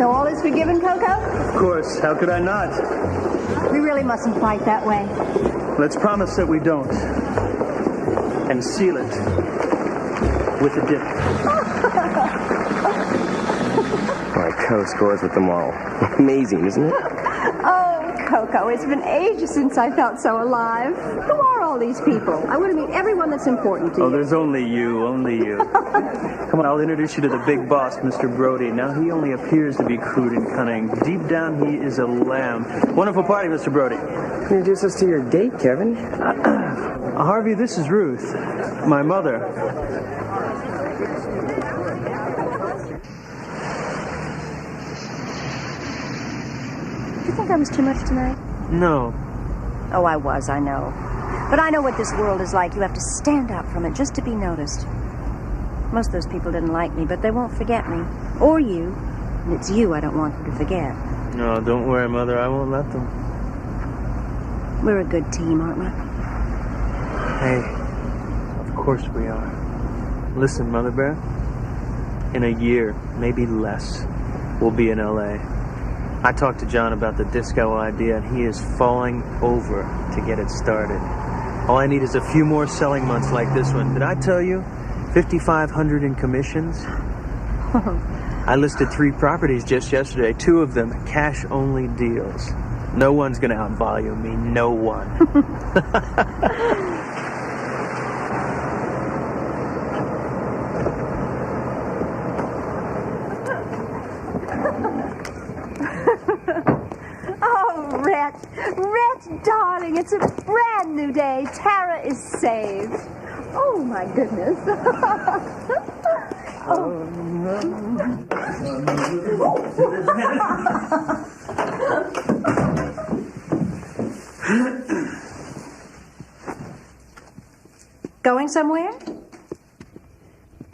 So all is forgiven, Coco? Of course. How could I not? We really mustn't fight that way. Let's promise that we don't. And seal it with a dip. My Co scores with them all. Amazing, isn't it? Oh, Coco, it's been ages since I felt so alive. Who are all these people? I want to meet everyone that's important to you. Oh, there's only you, only you. Come on, I'll introduce you to the big boss, Mr. Brody. Now, he only appears to be crude and cunning. Deep down, he is a lamb. Wonderful party, Mr. Brody. Introduce us to your date, Kevin. Harvey, this is Ruth, my mother. Do you think I was too much tonight? No. Oh, I was, I know. But I know what this world is like. You have to stand out from it just to be noticed. Most of those people didn't like me, but they won't forget me. Or you. And it's you I don't want them to forget. No, don't worry, Mother. I won't let them. We're a good team, aren't we? Hey, of course we are. Listen, Mother Bear. In a year, maybe less, we'll be in L.A. I talked to John about the disco idea, and he is falling over to get it started. All I need is a few more selling months like this one. Did I tell you? 5,500 in commissions. I listed 3 properties just yesterday. 2 of them cash-only deals. No one's going to outvalue me. No one. Oh, Rhett, darling, it's a brand new day. Tara is saved. Oh, my goodness. Oh. Going somewhere?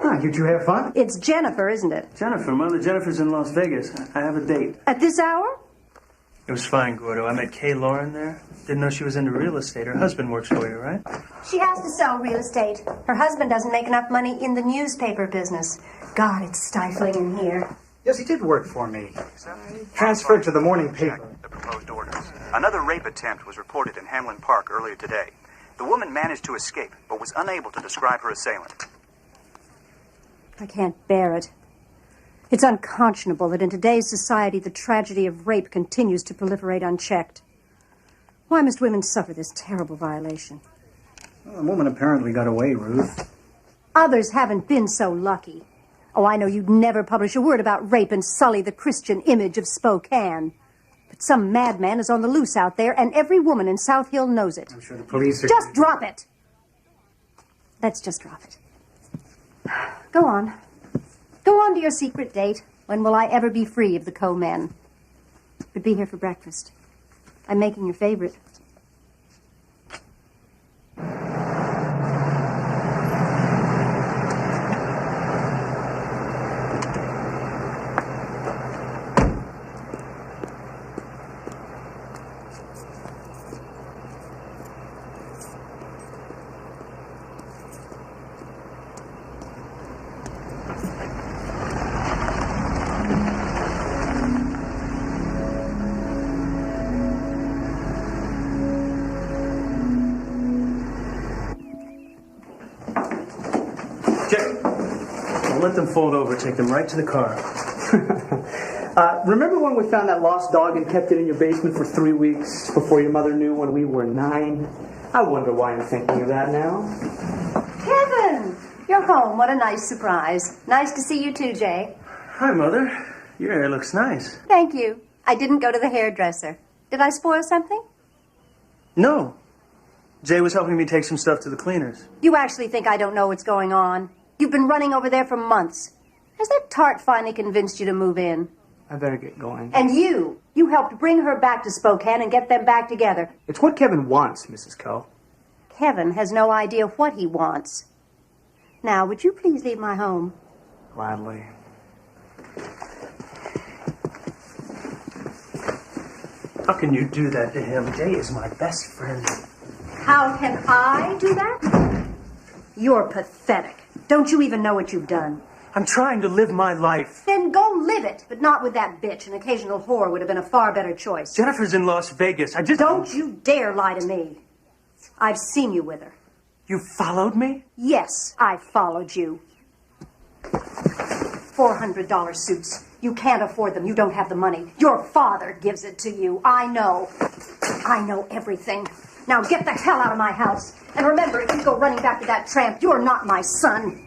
Ah, did you have fun? It's Jennifer, isn't it? Jennifer, Mother Jennifer's in Las Vegas. I have a date. At this hour? It was fine, Gordo. I met Kay Lauren there. Didn't know she was into real estate. Her husband works for you, right? She has to sell real estate. Her husband doesn't make enough money in the newspaper business. God, it's stifling in here. Yes, he did work for me. Transferred to the morning paper. The proposed orders. Another rape attempt was reported in Hamlin Park earlier today. The woman managed to escape, but was unable to describe her assailant. I can't bear it. It's unconscionable that in today's society the tragedy of rape continues to proliferate unchecked. Why must women suffer this terrible violation? Well, the woman apparently got away, Ruth. Others haven't been so lucky. Oh, I know you'd never publish a word about rape and sully the Christian image of Spokane. But some madman is on the loose out there, and every woman in South Hill knows it. I'm sure the police are... Just drop it! Let's just drop it. Go on. Go on to your secret date. When will I ever be free of the co-men? But be here for breakfast. I'm making your favorite. Don't let them fold over. Take them right to the car. Remember when we found that lost dog and kept it in your basement for 3 weeks before your mother knew when we were 9? I wonder why I'm thinking of that now. Kevin! You're home. What a nice surprise. Nice to see you too, Jay. Hi, Mother. Your hair looks nice. Thank you. I didn't go to the hairdresser. Did I spoil something? No. Jay was helping me take some stuff to the cleaners. You actually think I don't know what's going on? You've been running over there for months. Has that tart finally convinced you to move in? I better get going. And you helped bring her back to Spokane and get them back together. It's what Kevin wants, Mrs. Coe. Kevin has no idea what he wants. Now, would you please leave my home? Gladly. How can you do that to him? Jay is my best friend. How can I do that? You're pathetic. Don't you even know what you've done? I'm trying to live my life. Then go live live it, but not with that bitch. An occasional whore would have been a far better choice. Jennifer's in Las Vegas. I just... Don't you dare lie to me. I've seen you with her. You followed me? Yes, I followed you. $400 suits. You can't afford them. You don't have the money. Your father gives it to you. I know. I know everything. Now get the hell out of my house. And remember, if you go running back to that tramp, you're not my son.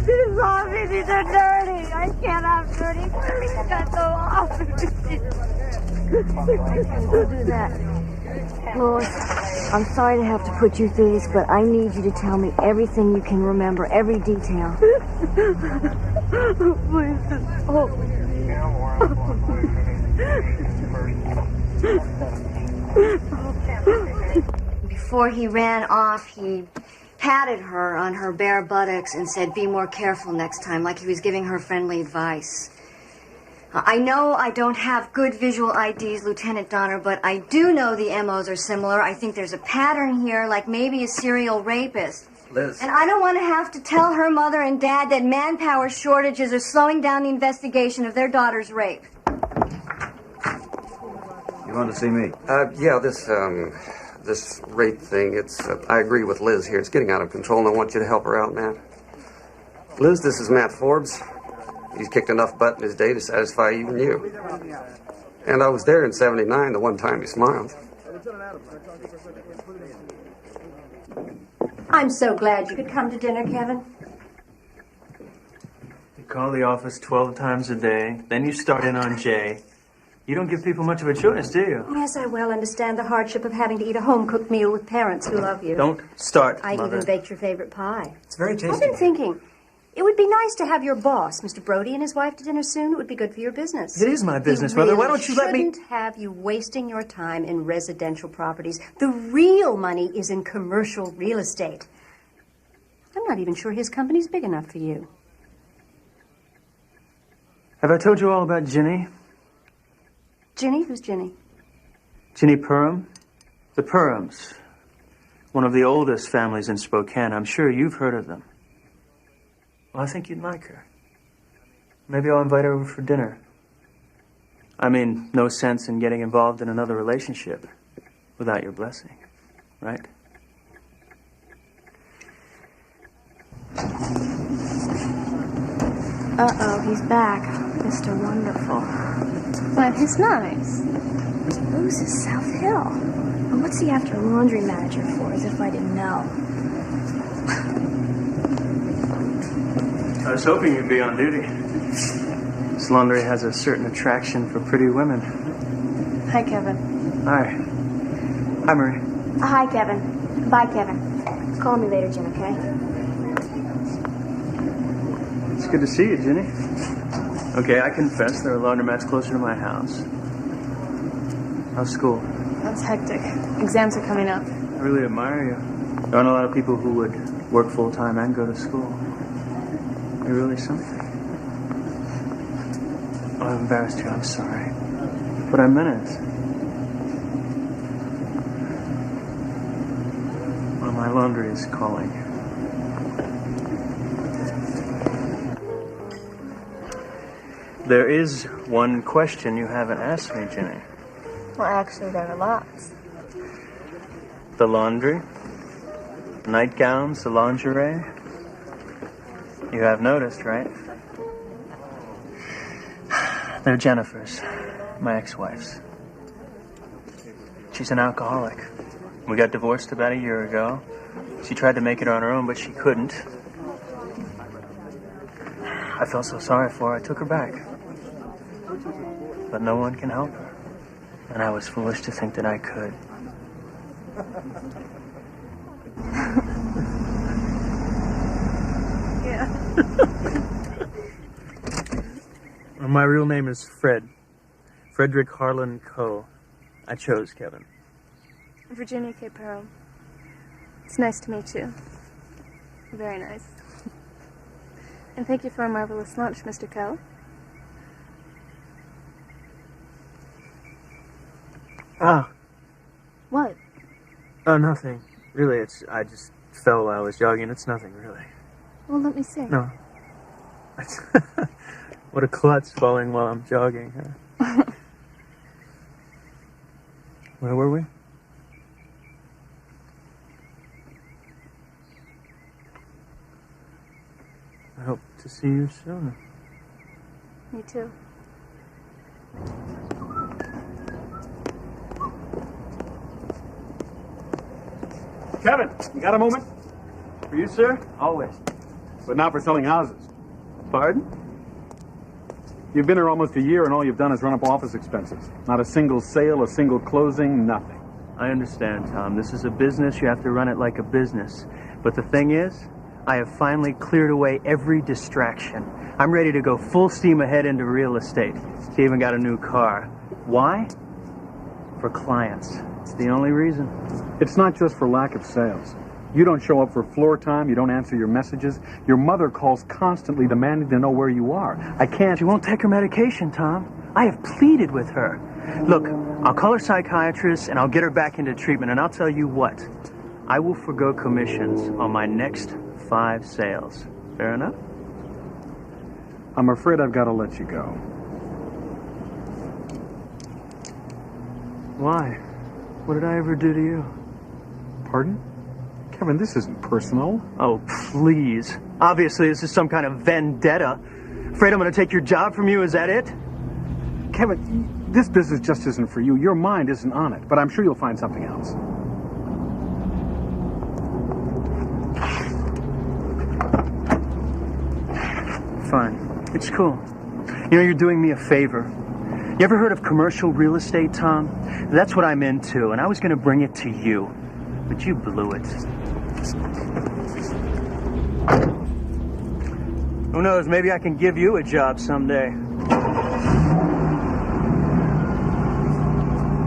These offices are dirty. I can't have dirty cleaning at the office. Don't do that. Lois, I'm sorry to have to put you through this, but I need you to tell me everything you can remember, every detail. Please, just hold me. Before he ran off, he patted her on her bare buttocks and said, "Be more careful next time," like he was giving her friendly advice. I know I don't have good visual IDs, Lieutenant Donner, but I do know the MOs are similar. I think there's a pattern here, like maybe a serial rapist. Liz. And I don't want to have to tell her mother and dad that manpower shortages are slowing down the investigation of their daughter's rape. You want to see me? Yeah, this rape thing, I agree with Liz here. It's getting out of control, and I want you to help her out, Matt. Liz, this is Matt Forbes. He's kicked enough butt in his day to satisfy even you. And I was there in '79, the one time he smiled. I'm so glad you could come to dinner, Kevin. You call the office 12 times a day, then you start in on Jay. You don't give people much of a choice, do you? Yes, I well understand the hardship of having to eat a home-cooked meal with parents who love you. Don't start, I Mother. even baked your favorite pie. It's very tasty. I've been thinking, it would be nice to have your boss, Mr. Brody, and his wife to dinner soon. It would be good for your business. It is my business, He Mother. Why really don't you let me... shouldn't have you wasting your time in residential properties. The real money is in commercial real estate. I'm not even sure his company's big enough for you. Have I told you all about Ginny? Ginny? Who's Ginny? Ginny Perham? The Perhams. One of the oldest families in Spokane. I'm sure you've heard of them. Well, I think you'd like her. Maybe I'll invite her over for dinner. I mean, no sense in getting involved in another relationship without your blessing, right? Uh-oh, he's back. Mr. Wonderful. But he's nice. Who's this South Hill? And what's he after a laundry manager for, as if I didn't know? I was hoping you'd be on duty. This laundry has a certain attraction for pretty women. Hi, Kevin. Hi. Hi, Marie. Hi, Kevin. Bye, Kevin. Call me later, Jim, okay? It's good to see you, Ginny. Okay, I confess there are laundromats closer to my house. How's school? That's hectic. Exams are coming up. I really admire you. There aren't a lot of people who would work full-time and go to school. You're really something. Oh, I've embarrassed you. I'm sorry. But I meant it. Well, my laundry is calling. There is one question you haven't asked me, Ginny. Well, actually, there are lots. The laundry? Nightgowns, the lingerie? You have noticed, right? They're Jennifer's, my ex-wife's. She's an alcoholic. We got divorced about a year ago. She tried to make it on her own, but she couldn't. I felt so sorry for her, I took her back. But no one can help her. And I was foolish to think that I could. My real name is Fred. Frederick Harlan Coe. I chose Kevin. Virginia K. Perham. It's nice to meet you. Very nice. And thank you for a marvelous lunch, Mr. Coe. Oh, What? oh, nothing. Really, I just fell while I was jogging. It's nothing, really. Well, let me see. No. What a klutz falling while I'm jogging, huh? Where were we? I hope to see you soon. Me too. Kevin, you got a moment? For you, sir? Always. But not for selling houses. Pardon? You've been here almost a year, and all you've done is run up office expenses. Not a single sale, a single closing, nothing. I understand, Tom. This is a business. You have to run it like a business. But the thing is, I have finally cleared away every distraction. I'm ready to go full steam ahead into real estate. I even got a new car. Why? For clients. It's the only reason. It's not just for lack of sales. You don't show up for floor time. You don't answer your messages. Your mother calls constantly demanding to know where you are. I can't... She won't take her medication, Tom. I have pleaded with her. Look, I'll call her psychiatrist and I'll get her back into treatment. And I'll tell you what. I will forgo commissions on my next 5 sales. Fair enough? I'm afraid I've got to let you go. Why? What did I ever do to you? Pardon? Kevin, this isn't personal. Oh, please. Obviously, this is some kind of vendetta. Afraid I'm going to take your job from you, is that it? Kevin, this business just isn't for you. Your mind isn't on it, but I'm sure you'll find something else. Fine. It's cool. You know, you're doing me a favor. You ever heard of commercial real estate, Tom? That's what I'm into, and I was going to bring it to you. But you blew it. Who knows, maybe I can give you a job someday.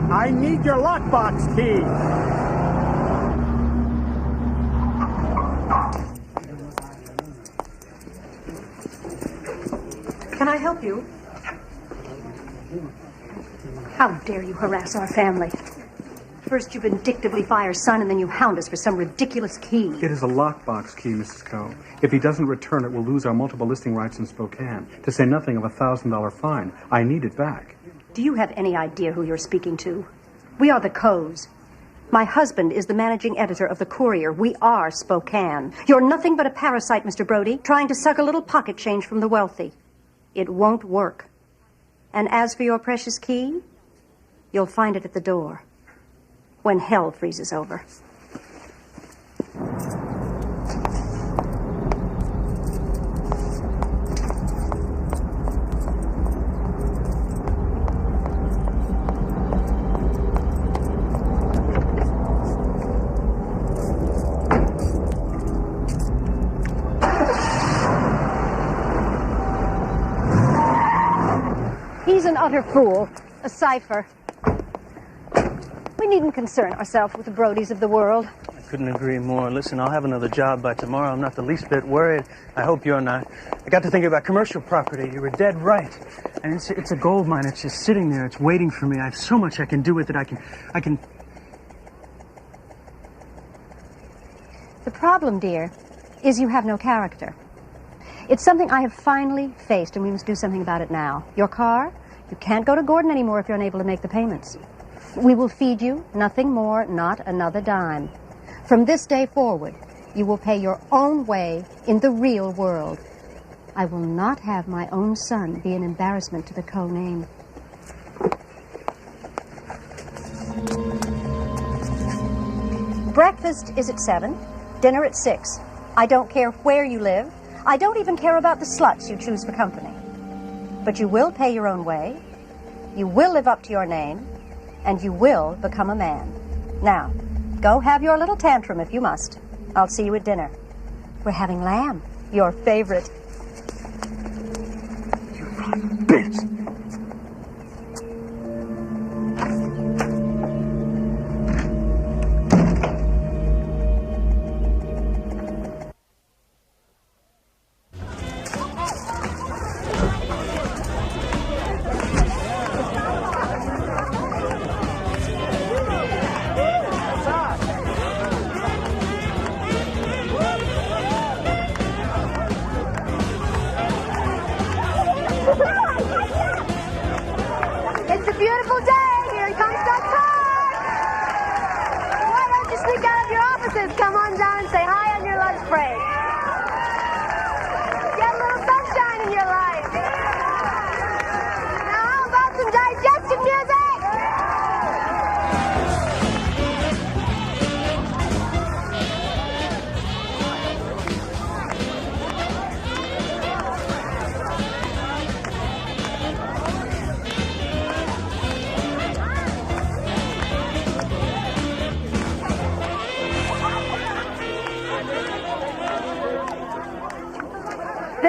I need your lockbox key. Can I help you? How dare you harass our family? First you vindictively fire son, and then you hound us for some ridiculous key. It is a lockbox key, Mrs. Coe. If he doesn't return it, we'll lose our multiple listing rights in Spokane, to say nothing of a $1,000 fine. I need it back. Do you have any idea who you're speaking to? We are the Coes. My husband is the managing editor of the Courier. We are Spokane. You're nothing but a parasite, Mr. Brody, trying to suck a little pocket change from the wealthy. It won't work. And as for your precious key, you'll find it at the door when hell freezes over. He's an utter fool, a cipher. We needn't concern ourselves with the Brodies of the world. I couldn't agree more. Listen, I'll have another job by tomorrow. I'm not the least bit worried. I hope you're not. I got to thinking about commercial property. You were dead right. And it's a gold mine. It's just sitting there. It's waiting for me. I have so much I can do with it. I can... The problem, dear, is you have no character. It's something I have finally faced, and we must do something about it now. Your car, you can't go to Gordon anymore if you're unable to make the payments. We will feed you, nothing more, not another dime. From this day forward, you will pay your own way in the real world. I will not have my own son be an embarrassment to the Coe name. Breakfast is at 7, dinner at 6. I don't care where you live. I don't even care about the sluts you choose for company. But you will pay your own way, you will live up to your name, and you will become a man. Now, go have your little tantrum if you must. I'll see you at dinner. We're having lamb, your favorite. You rotten bitch!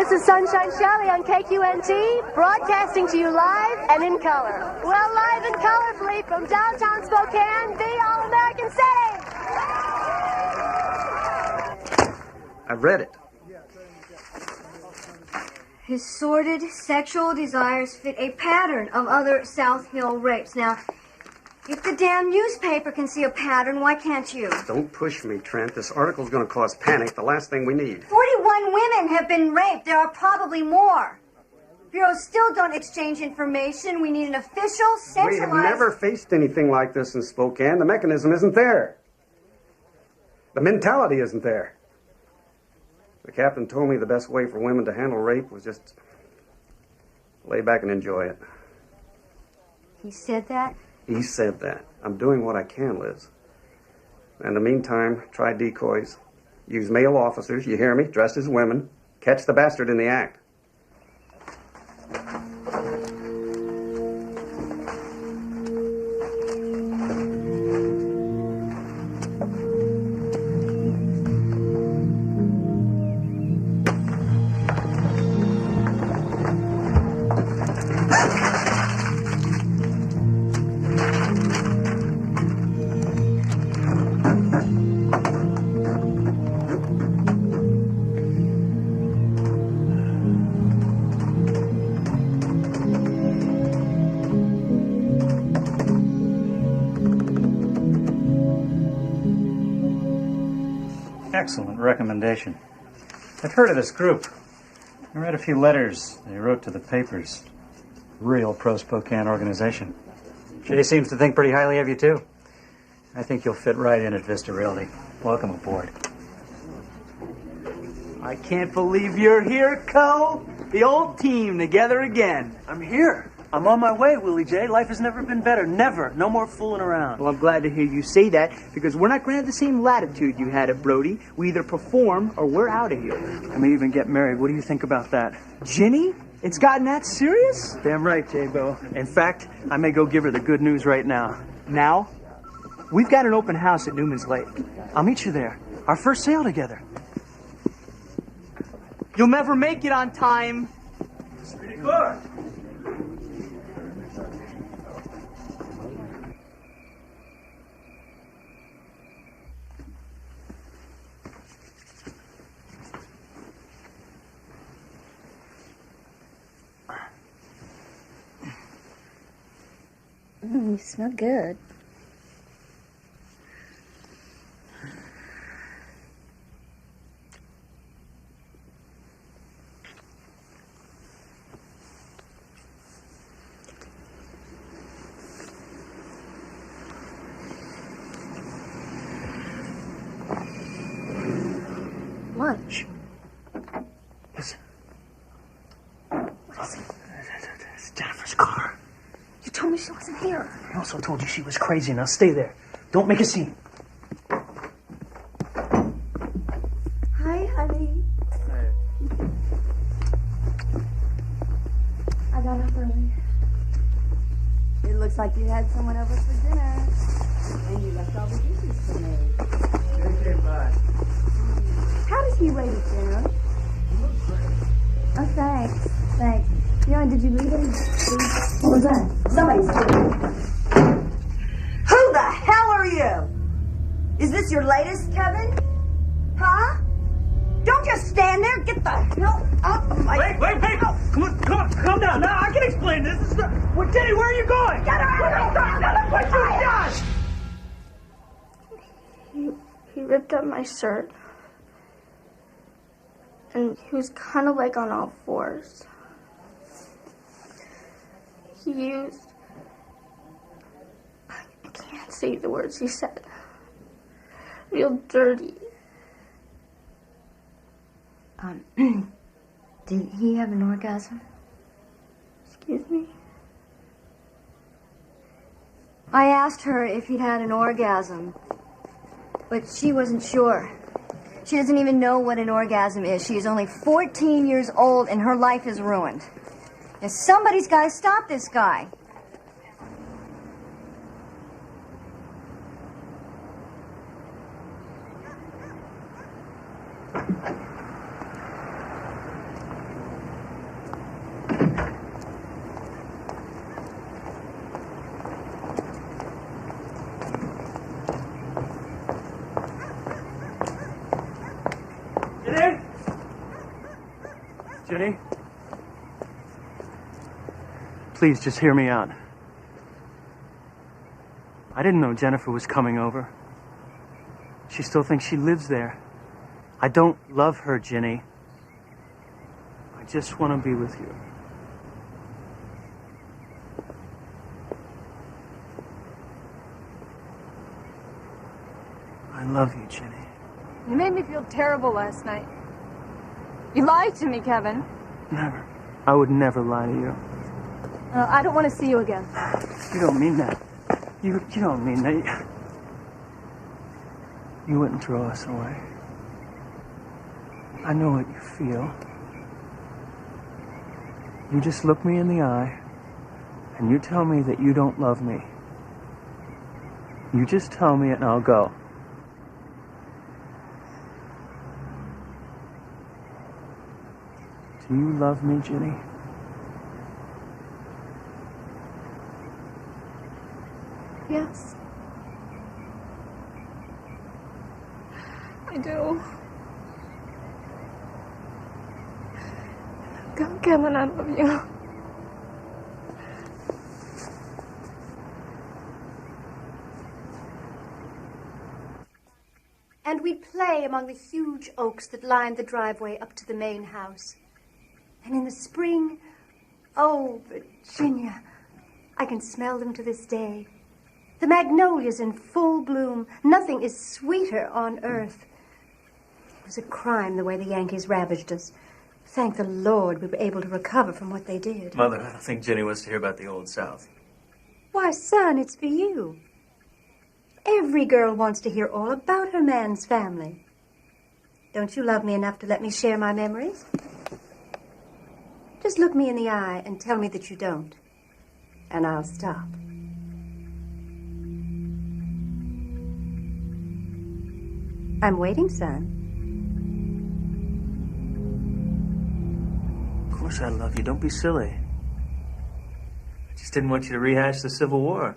This is Sunshine Shelley on KQNT, broadcasting to you live and in color. Well, live and colorfully from downtown Spokane, the All-American City. I've read it. His sordid sexual desires fit a pattern of other South Hill rapes. Now, if the damn newspaper can see a pattern, why can't you? Don't push me, Trent. This article's going to cause panic, the last thing we need. 41 women have been raped. There are probably more. Bureaus still don't exchange information. We need an official, centralized... We have never faced anything like this in Spokane. The mechanism isn't there. The mentality isn't there. The captain told me the best way for women to handle rape was just lay back and enjoy it. He said that? He said that. I'm doing what I can, Liz. In the meantime, try decoys. Use male officers, you hear me, dressed as women. Catch the bastard in the act. Excellent recommendation. I've heard of this group. I read a few letters they wrote to the papers. Real pro-Spokane organization. Jay seems to think pretty highly of you, too. I think you'll fit right in at Vista Realty. Welcome aboard. I can't believe you're here, Co. The old team together again. I'm here. I'm on my way, Willie J. Life has never been better. Never. No more fooling around. Well, I'm glad to hear you say that, because we're not granted the same latitude you had at Brody. We either perform or we're out of here. I may even get married. What do you think about that? Ginny? It's gotten that serious? Damn right, J-Bo. In fact, I may go give her the good news right now. Now? We've got an open house at Newman's Lake. I'll meet you there. Our first sale together. You'll never make it on time. It's pretty good. You smell good. Lunch. Listen. What is it? It's Jennifer's car. You told me she wasn't here. I also told you she was crazy. Now stay there. Don't make a scene. Hi, honey. Hey. I got up early. It looks like you had someone over for dinner. And you left all the dishes for me. Okay, bye. How does he rate it, General? Oh, thanks. Thanks. Did you read it? What was that? Somebody's Who the hell are you? Is this your latest, Kevin? Huh? Don't just stand there. Get the hell up. Wait. Come on, calm down. Now, I can explain this. This is not... Well, Jenny, where are you going? Get her What you done? He ripped up my shirt. And he was kind of like on all fours. He used... I can't say the words he said. Real dirty. Did he have an orgasm? Excuse me? I asked her if he'd had an orgasm, but she wasn't sure. She doesn't even know what an orgasm is. She is only 14 years old and her life is ruined. Now, somebody's got to stop this guy. Jenny? Please, just hear me out. I didn't know Jennifer was coming over. She still thinks she lives there. I don't love her, Jenny. I just want to be with you. I love you, Jenny. You made me feel terrible last night. You lied to me, Kevin. Never. I would never lie to you. I don't want to see you again. You don't mean that. You don't mean that. You wouldn't throw us away. I know what you feel. You just look me in the eye, and you tell me that you don't love me. You just tell me it and I'll go. Do you love me, Jenny? Yes. I do. Go, Kevin, I love you. And we'd play among the huge oaks that lined the driveway up to the main house. And in the spring, oh, Virginia, I can smell them to this day. The magnolias in full bloom. Nothing is sweeter on earth. It was a crime the way the Yankees ravaged us. Thank the Lord we were able to recover from what they did. Mother, I don't think Jenny wants to hear about the Old South. Why, son, it's for you. Every girl wants to hear all about her man's family. Don't you love me enough to let me share my memories? Just look me in the eye and tell me that you don't, and I'll stop. I'm waiting, son. Of course I love you. Don't be silly. I just didn't want you to rehash the Civil War.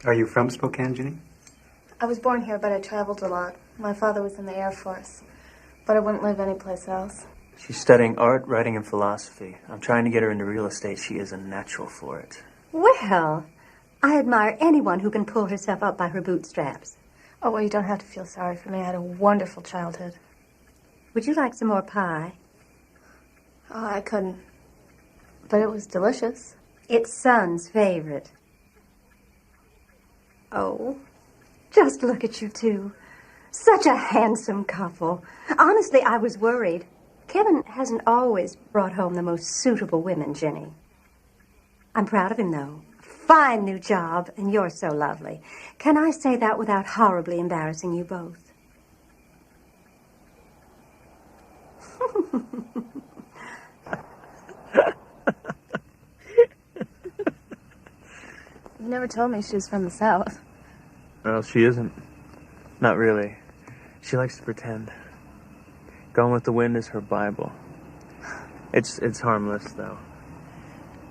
Are you from Spokane, Jenny? I was born here, but I traveled a lot. My father was in the Air Force, but I wouldn't live anyplace else. She's studying art, writing, and philosophy. I'm trying to get her into real estate. She is a natural for it. Well, I admire anyone who can pull herself up by her bootstraps. Oh, well, you don't have to feel sorry for me. I had a wonderful childhood. Would you like some more pie? Oh, I couldn't. But it was delicious. It's son's favorite. Oh, just look at you two. Such a handsome couple. Honestly, I was worried. Kevin hasn't always brought home the most suitable women, Jenny. I'm proud of him, though. Fine new job, and you're so lovely. Can I say that without horribly embarrassing you both? You never told me she was from the South. Well, she isn't. Not really. She likes to pretend. Gone with the Wind is her Bible. It's harmless, though.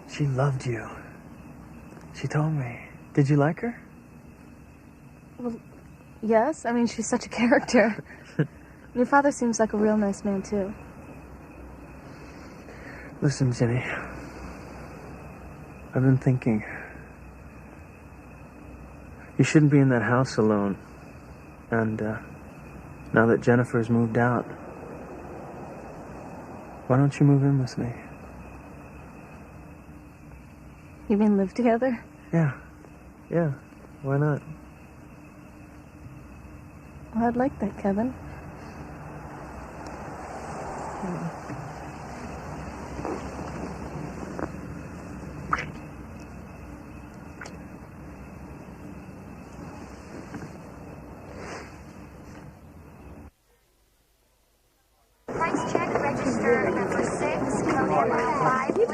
She loved you. She told me. Did you like her? Well, yes. I mean, she's such a character. Your father seems like a real nice man, too. Listen, Jenny. I've been thinking. You shouldn't be in that house alone. And, now that Jennifer's moved out, why don't you move in with me? You mean live together? Yeah. Yeah. Why not? Well, I'd like that, Kevin. Price check, register number 6, code number 5, please.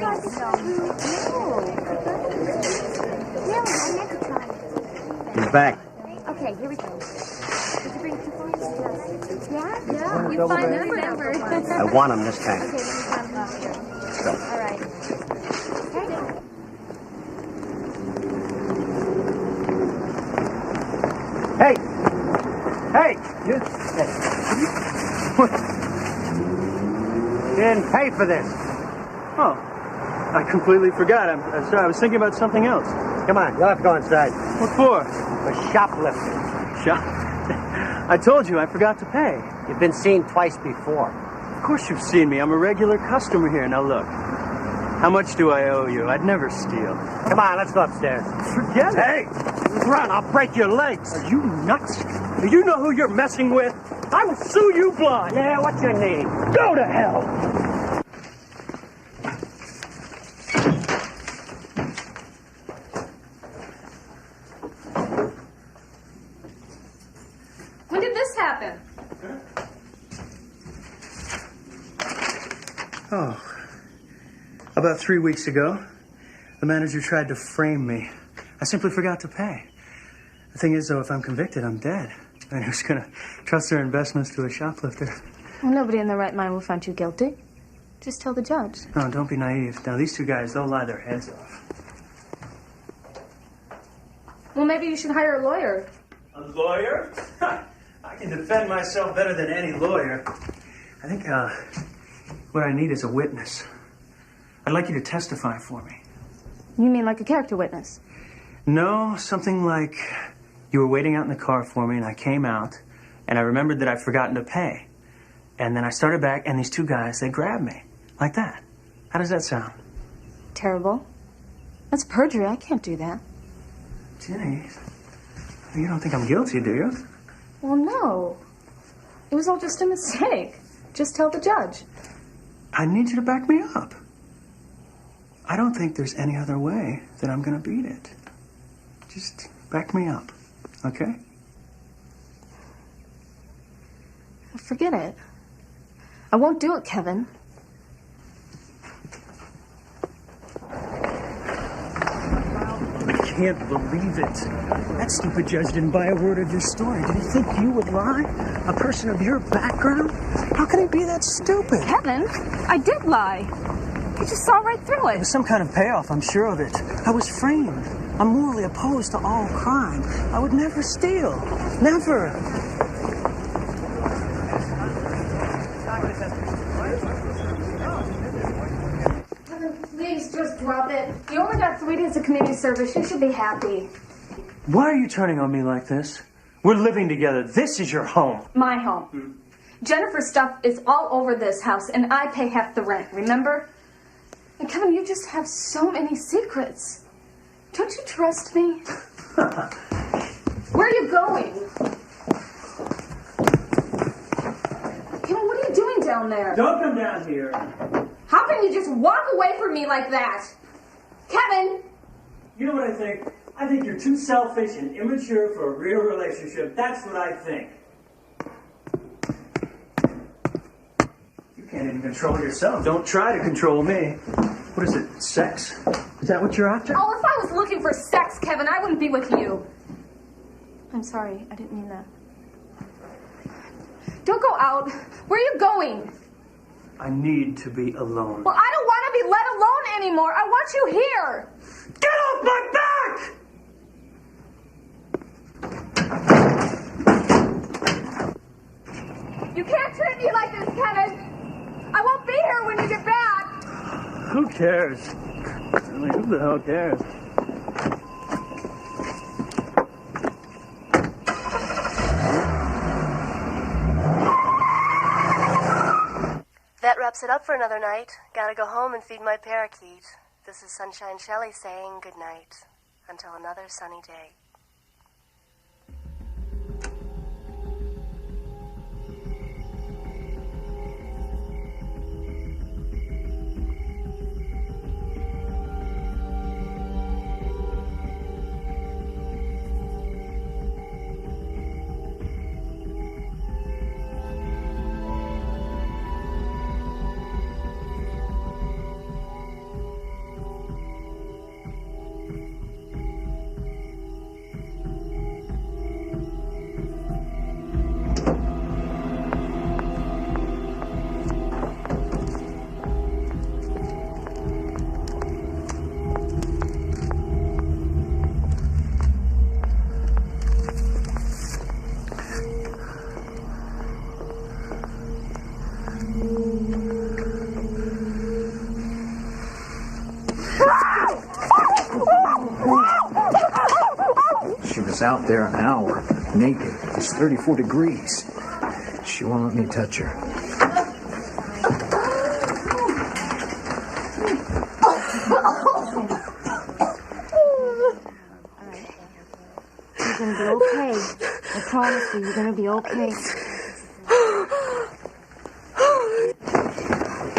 He's back. Okay, here we go. Did you bring 2 points? Yeah? Yeah. You find the number. I want him this time. Okay, then we count them off here. Let's go. All right. Hey! Hey! You, hey. You didn't pay for this. Oh, I completely forgot. I'm sorry. I was thinking about something else. Come on, you'll have to go inside. What for? For shoplifting. I told you I forgot to pay. You've been seen twice before. Of course you've seen me. I'm a regular customer here. Now look, how much do I owe you? I'd never steal. Come on, let's go upstairs. Forget it. Hey, run, I'll break your legs. Are you nuts? Do you know who you're messing with? I will sue you blind. Yeah, what's your name? Go to hell. When did this happen? Oh, about 3 weeks ago, the manager tried to frame me. I simply forgot to pay. The thing is, though, if I'm convicted, I'm dead. And who's going to trust their investments to a shoplifter? Well, nobody in their right mind will find you guilty. Just tell the judge. No, don't be naive. Now, these two guys, they'll lie their heads off. Well, maybe you should hire a lawyer. A lawyer? I can defend myself better than any lawyer. I think, what I need is a witness. I'd like you to testify for me. You mean like a character witness? No, something like you were waiting out in the car for me and I came out and I remembered that I'd forgotten to pay. And then I started back and these two guys, they grabbed me. Like that. How does that sound? Terrible. That's perjury. I can't do that. Jenny, you don't think I'm guilty, do you? Well, no. It was all just a mistake. Just tell the judge. I need you to back me up. I don't think there's any other way that I'm going to beat it. Just back me up, okay? Forget it. I won't do it, Kevin. I can't believe it. That stupid judge didn't buy a word of your story. Did he think you would lie? A person of your background? How can he be that stupid? Kevin, I did lie. You just saw right through it. It was some kind of payoff, I'm sure of it. I was framed. I'm morally opposed to all crime. I would never steal. Never. Kevin, please just drop it. You only got 3 days of community service. You should be happy. Why are you turning on me like this? We're living together. This is your home. My home. Jennifer's stuff is all over this house, and I pay half the rent, remember? And Kevin, you just have so many secrets. Don't you trust me? Where are you going? Kevin, what are you doing down there? Don't come down here. How can you just walk away from me like that? Kevin! You know what I think? I think you're too selfish and immature for a real relationship. That's what I think. You can't even control yourself. Don't try to control me. What is it, sex? Is that what you're after? Oh, if I was looking for sex, Kevin, I wouldn't be with you. I'm sorry, I didn't mean that. Don't go out. Where are you going? I need to be alone. Well, I don't want to be let alone anymore. I want you here. Get off my back! You can't treat me like this, Kevin. I won't be here when you get back. Who cares? I mean, who the hell cares? That wraps it up for another night. Gotta go home and feed my parakeet. This is Sunshine Shelley saying good night. Until another sunny day. was out there an hour, naked. It's 34 degrees. She won't let me touch her. You're gonna be okay. I promise you, you're gonna be okay.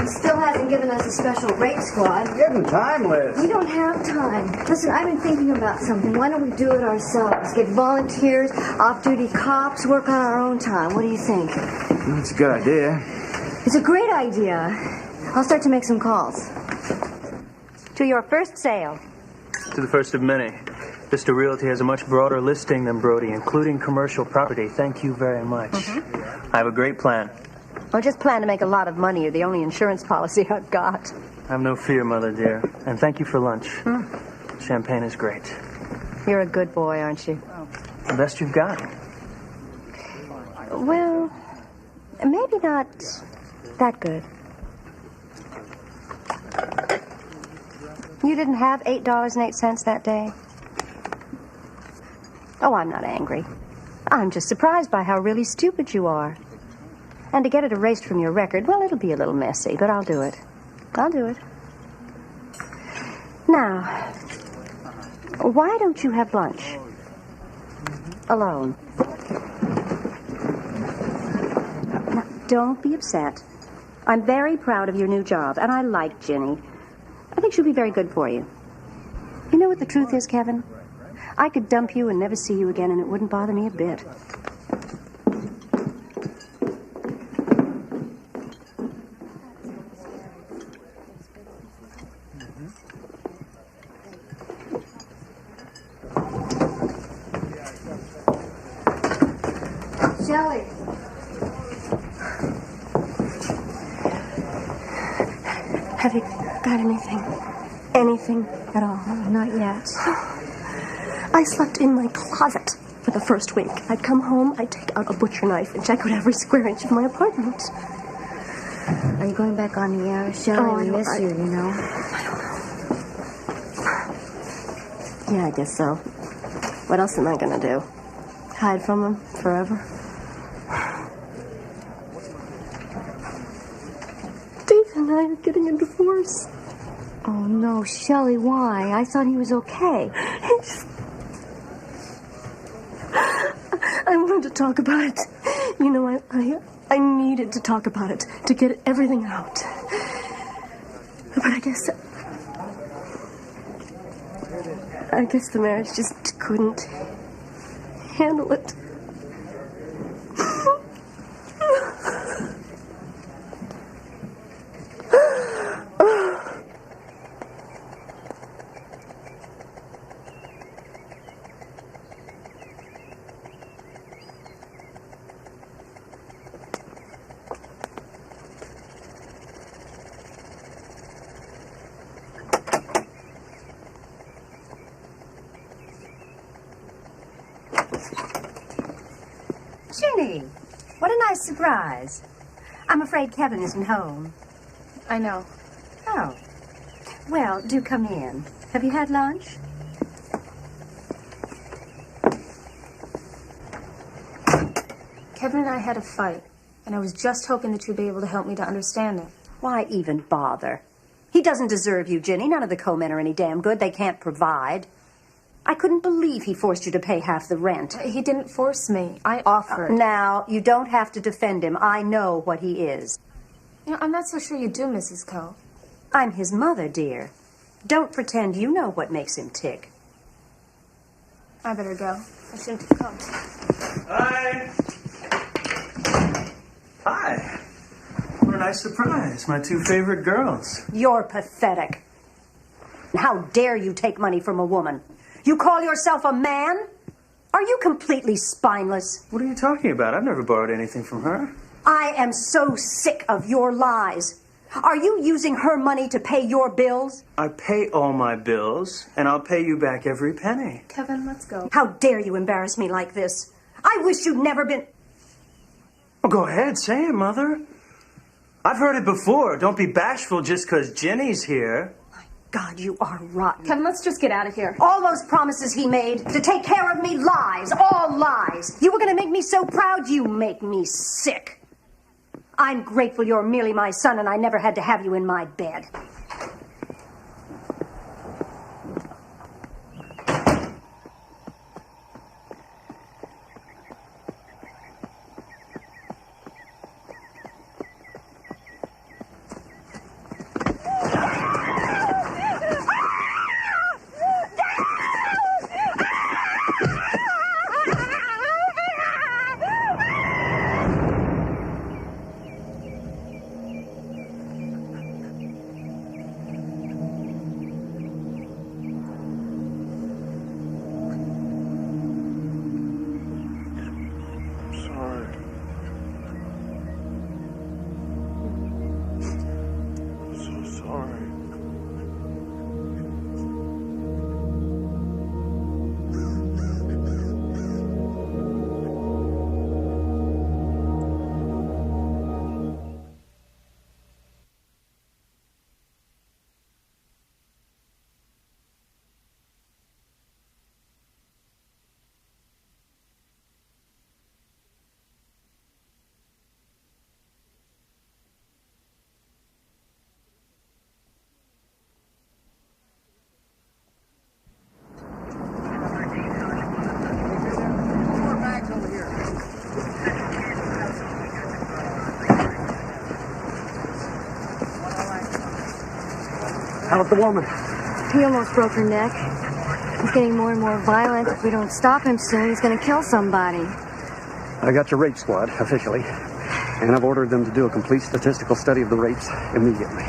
He still hasn't given us a special rape squad. Give him time, Liz. We don't have time. Listen, I've been thinking about something. Why don't we do it ourselves? Get volunteers, off-duty cops, work on our own time. What do you think? That's a good idea. It's a great idea. I'll start to make some calls. To your first sale. To the first of many. Vista Realty has a much broader listing than Brody, including commercial property. Thank you very much. I have a great plan. I just plan to make a lot of money. You're the only insurance policy I've got. Have no fear, Mother dear. And thank you for lunch. Champagne is great. You're a good boy, aren't you? The best you've got. Well, maybe not that good. You didn't have $8.08 that day? Oh, I'm not angry. I'm just surprised by how really stupid you are. And to get it erased from your record, well, it'll be a little messy, but I'll do it. I'll do it. Now, why don't you have lunch? Alone. Now, don't be upset. I'm very proud of your new job, and I like Ginny. I think she'll be very good for you. You know what the truth is, Kevin? I could dump you and never see you again, and it wouldn't bother me a bit. Shelley. Have you got anything? Anything at all? Not yet. I slept in my closet for the first week. I'd come home, I'd take out a butcher knife and check out every square inch of my apartment. Are you going back on the air? Shelley, we miss you, you know. Yeah, I guess so. What else am I gonna do? Hide from them forever? Dave and I are getting a divorce. Oh, no, Shelley, why? I thought he was okay. I wanted to talk about it. You know, I needed to talk about it to get everything out. But I guess the marriage just couldn't handle it. Ginny, what a nice surprise. I'm afraid Kevin isn't home. I know. Oh. Well, do come in. Have you had lunch? Kevin and I had a fight, and I was just hoping that you'd be able to help me to understand it. Why even bother? He doesn't deserve you, Ginny. None of the co-men are any damn good. They can't provide. I couldn't believe he forced you to pay half the rent. He didn't force me. I offered. Now, you don't have to defend him. I know what he is. You know, I'm not so sure you do, Mrs. Coe. I'm his mother, dear. Don't pretend you know what makes him tick. I better go. I shouldn't have come. Hi. Hi. What a nice surprise. My two favorite girls. You're pathetic. How dare you take money from a woman? You call yourself a man? Are you completely spineless? What are you talking about? I've never borrowed anything from her. I am so sick of your lies. Are you using her money to pay your bills? I pay all my bills, and I'll pay you back every penny. Kevin, let's go. How dare you embarrass me like this? I wish you'd never been... Well, go ahead, say it, Mother. I've heard it before. Don't be bashful just because Ginny's here. God, you are rotten. Kevin, let's just get out of here. All those promises he made to take care of me, lies. All lies. You were going to make me so proud, you make me sick. I'm grateful you're merely my son and I never had to have you in my bed. How about the woman? He almost broke her neck. He's getting more and more violent. If we don't stop him soon, he's going to kill somebody. I got your rape squad, officially. And I've ordered them to do a complete statistical study of the rapes immediately.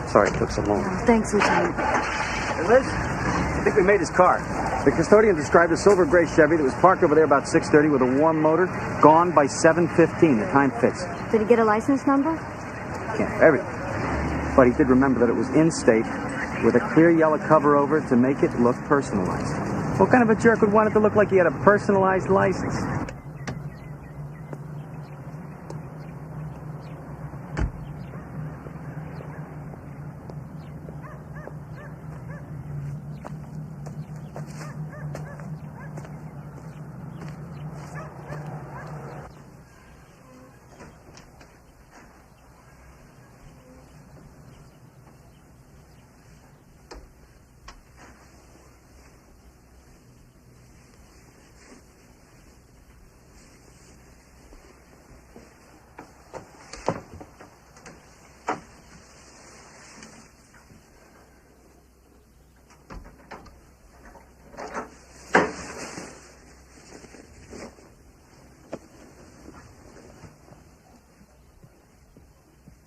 Sorry it took so long. Oh, thanks, Lieutenant. Hey, Liz, I think we made his car. The custodian described a silver gray Chevy that was parked over there about 6:30 with a warm motor, gone by 7:15. The time fits. Did he get a license number? Yeah, everything. But he did remember that it was in-state with a clear yellow cover over to make it look personalized. What kind of a jerk would want it to look like he had a personalized license?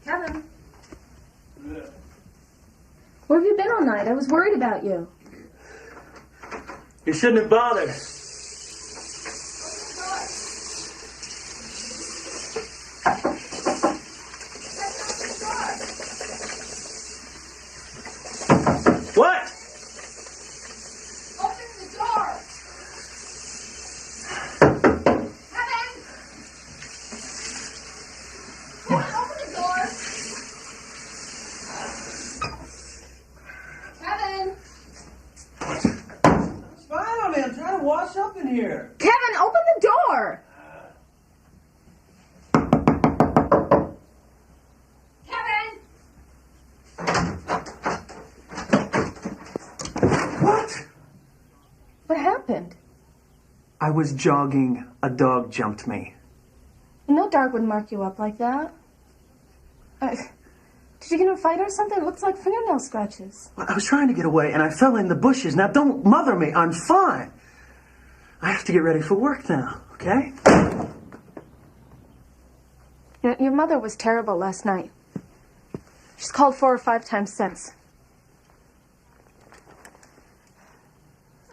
Kevin. Where have you been all night? I was worried about you. You shouldn't have bothered. What? Open the door! Kevin! Open the door! Kevin! Smile on me. I'm trying to wash up in here. Kevin, open the door! Kevin! What? What happened? I was jogging. A dog jumped me. No dog would mark you up like that. Did you get in a fight or something? It looks like fingernail scratches. I was trying to get away and I fell in the bushes. Now don't mother me. I'm fine. I have to get ready for work now, okay? Your mother was terrible last night. She's called 4 or 5 times since.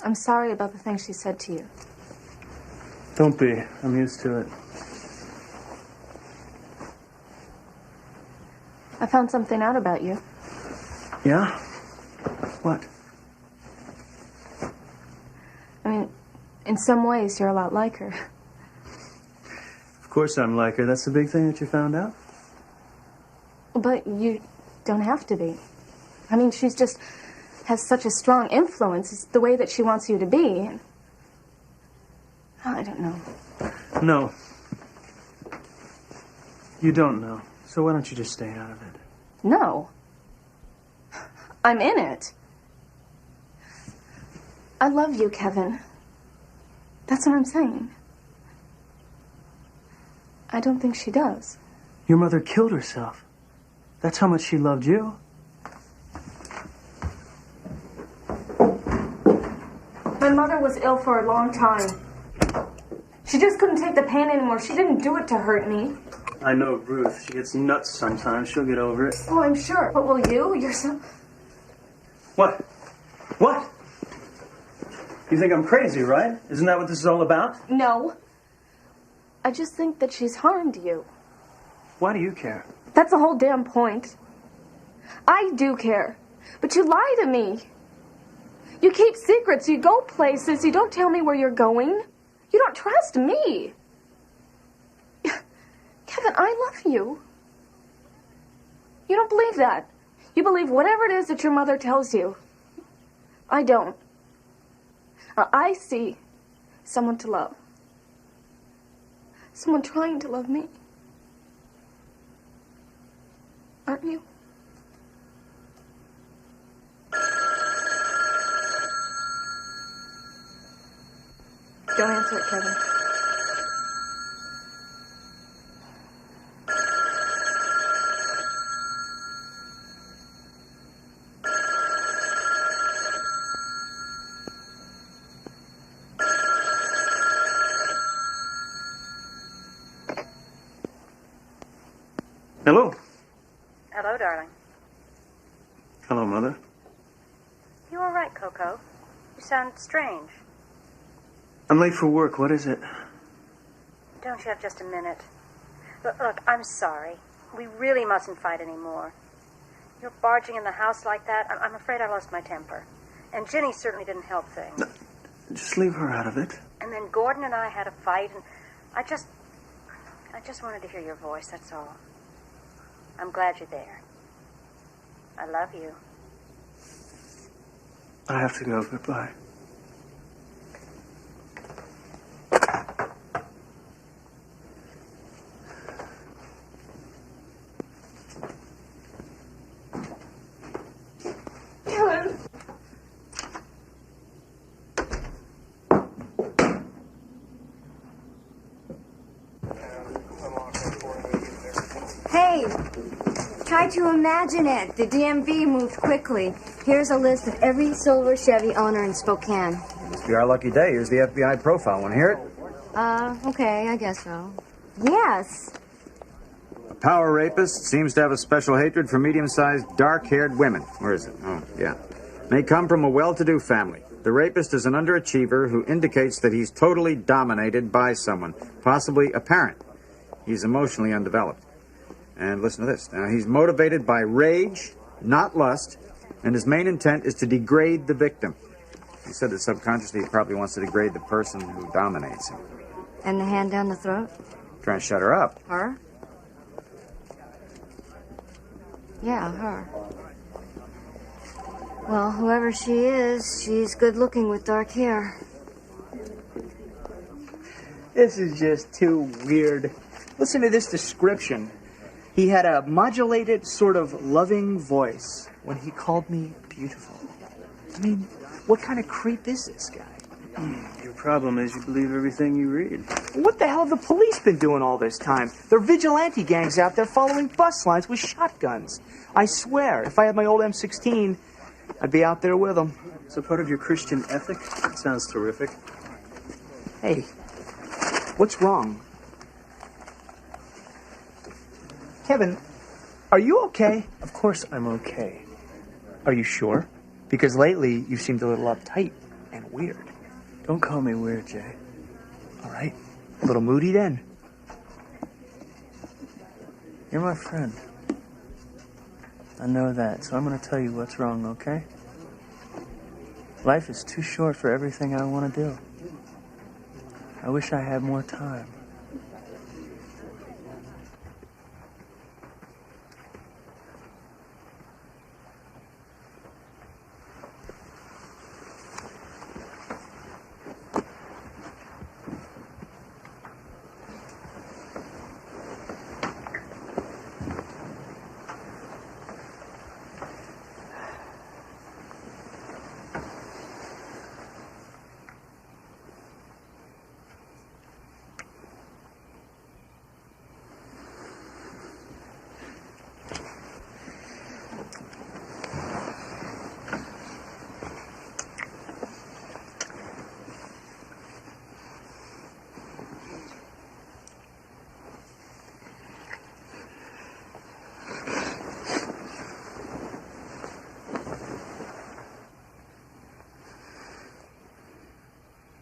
I'm sorry about the things she said to you. Don't be. I'm used to it. I found something out about you. Yeah? What? I mean, in some ways, you're a lot like her. Of course I'm like her. That's the big thing that you found out? But you don't have to be. I mean, she's just has such a strong influence. It's the way that she wants you to be. I don't know. No. You don't know. So why don't you just stay out of it? No. I'm in it. I love you, Kevin. That's what I'm saying. I don't think she does. Your mother killed herself. That's how much she loved you. My mother was ill for a long time. She just couldn't take the pain anymore. She didn't do it to hurt me. I know Ruth. She gets nuts sometimes. She'll get over it. Oh, I'm sure. But will you? You're so... What? What? You think I'm crazy, right? Isn't that what this is all about? No. I just think that she's harmed you. Why do you care? That's the whole damn point. I do care. But you lie to me. You keep secrets. You go places. You don't tell me where you're going. You don't trust me. Kevin, I love you. You don't believe that. You believe whatever it is that your mother tells you. I don't. I see someone to love. Someone trying to love me. Aren't you? Don't answer it, Kevin. Hello. Hello, darling. Hello, Mother. You all right, Coco? You sound strange. I'm late for work. What is it? Don't you have just a minute? Look, I'm sorry. We really mustn't fight anymore. You're barging in the house like that. I'm afraid I lost my temper. And Ginny certainly didn't help things. No, just leave her out of it. And then Gordon and I had a fight, and I just wanted to hear your voice, that's all. I'm glad you're there. I love you. I have to go. Goodbye. Hey, try to imagine it. The DMV moved quickly. Here's a list of every silver Chevy owner in Spokane. Must be our lucky day. Here's the FBI profile. Want to hear it? Okay, I guess so. Yes. Power rapist seems to have a special hatred for medium-sized, dark-haired women. Where is it? Oh, yeah. May come from a well-to-do family. The rapist is an underachiever who indicates that he's totally dominated by someone, possibly a parent. He's emotionally undeveloped. And listen to this. Now, he's motivated by rage, not lust, and his main intent is to degrade the victim. He said that subconsciously he probably wants to degrade the person who dominates him. And the hand down the throat? Trying to shut her up. Her? Yeah, her. Well, whoever she is, she's good looking with dark hair. This is just too weird. Listen to this description. He had a modulated, sort of loving voice when he called me beautiful. I mean, what kind of creep is this guy? Your problem is you believe everything you read. What the hell have the police been doing all this time? They're vigilante gangs out there following bus lines with shotguns. I swear, if I had my old M16, I'd be out there with them. So part of your Christian ethic? That sounds terrific. Hey, what's wrong? Kevin, are you okay? Of course I'm okay. Are you sure? Because lately you seemed a little uptight and weird. Don't call me weird, Jay. All right. A little moody then. You're my friend. I know that, so I'm going to tell you what's wrong, okay? Life is too short for everything I want to do. I wish I had more time.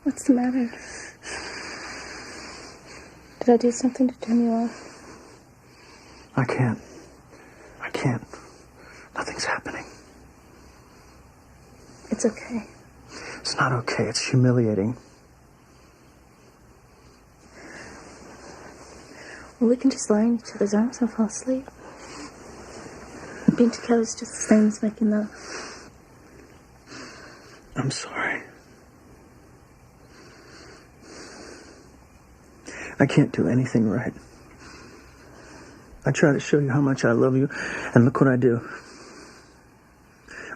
What's the matter? Did I do something to turn you off? I can't. Nothing's happening. It's okay. It's not okay. It's humiliating. Well, we can just lie in each other's arms and fall asleep. Being together is just the same as making love. I'm sorry. I can't do anything right. I try to show you how much I love you, and look what I do.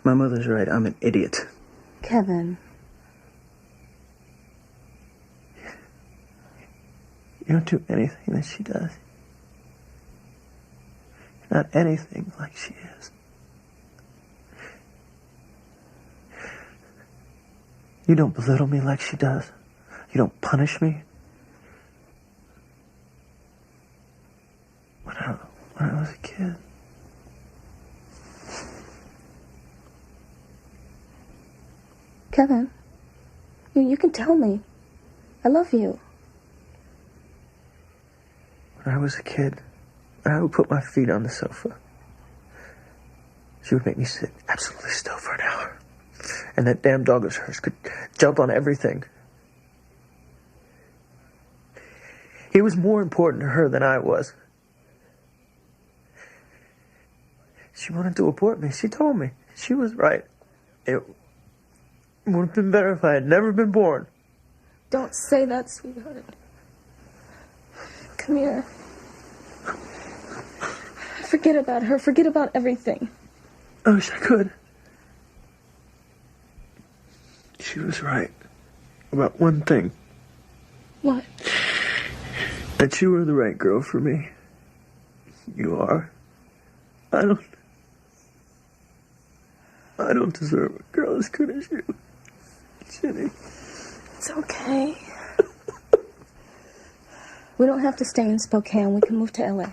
My mother's right. I'm an idiot. Kevin. You don't do anything that she does. You're not anything like she is. You don't belittle me like she does. You don't punish me. When I was a kid. Kevin, you can tell me. I love you. When I was a kid, I would put my feet on the sofa. She would make me sit absolutely still for an hour. And that damn dog of hers could jump on everything. He was more important to her than I was. She wanted to abort me. She told me. She was right. It would have been better if I had never been born. Don't say that, sweetheart. Come here. Forget about her. Forget about everything. I wish I could. She was right about one thing. What? That you were the right girl for me. You are. I don't deserve a girl as good as you, Jenny. It's okay. We don't have to stay in Spokane. We can move to LA.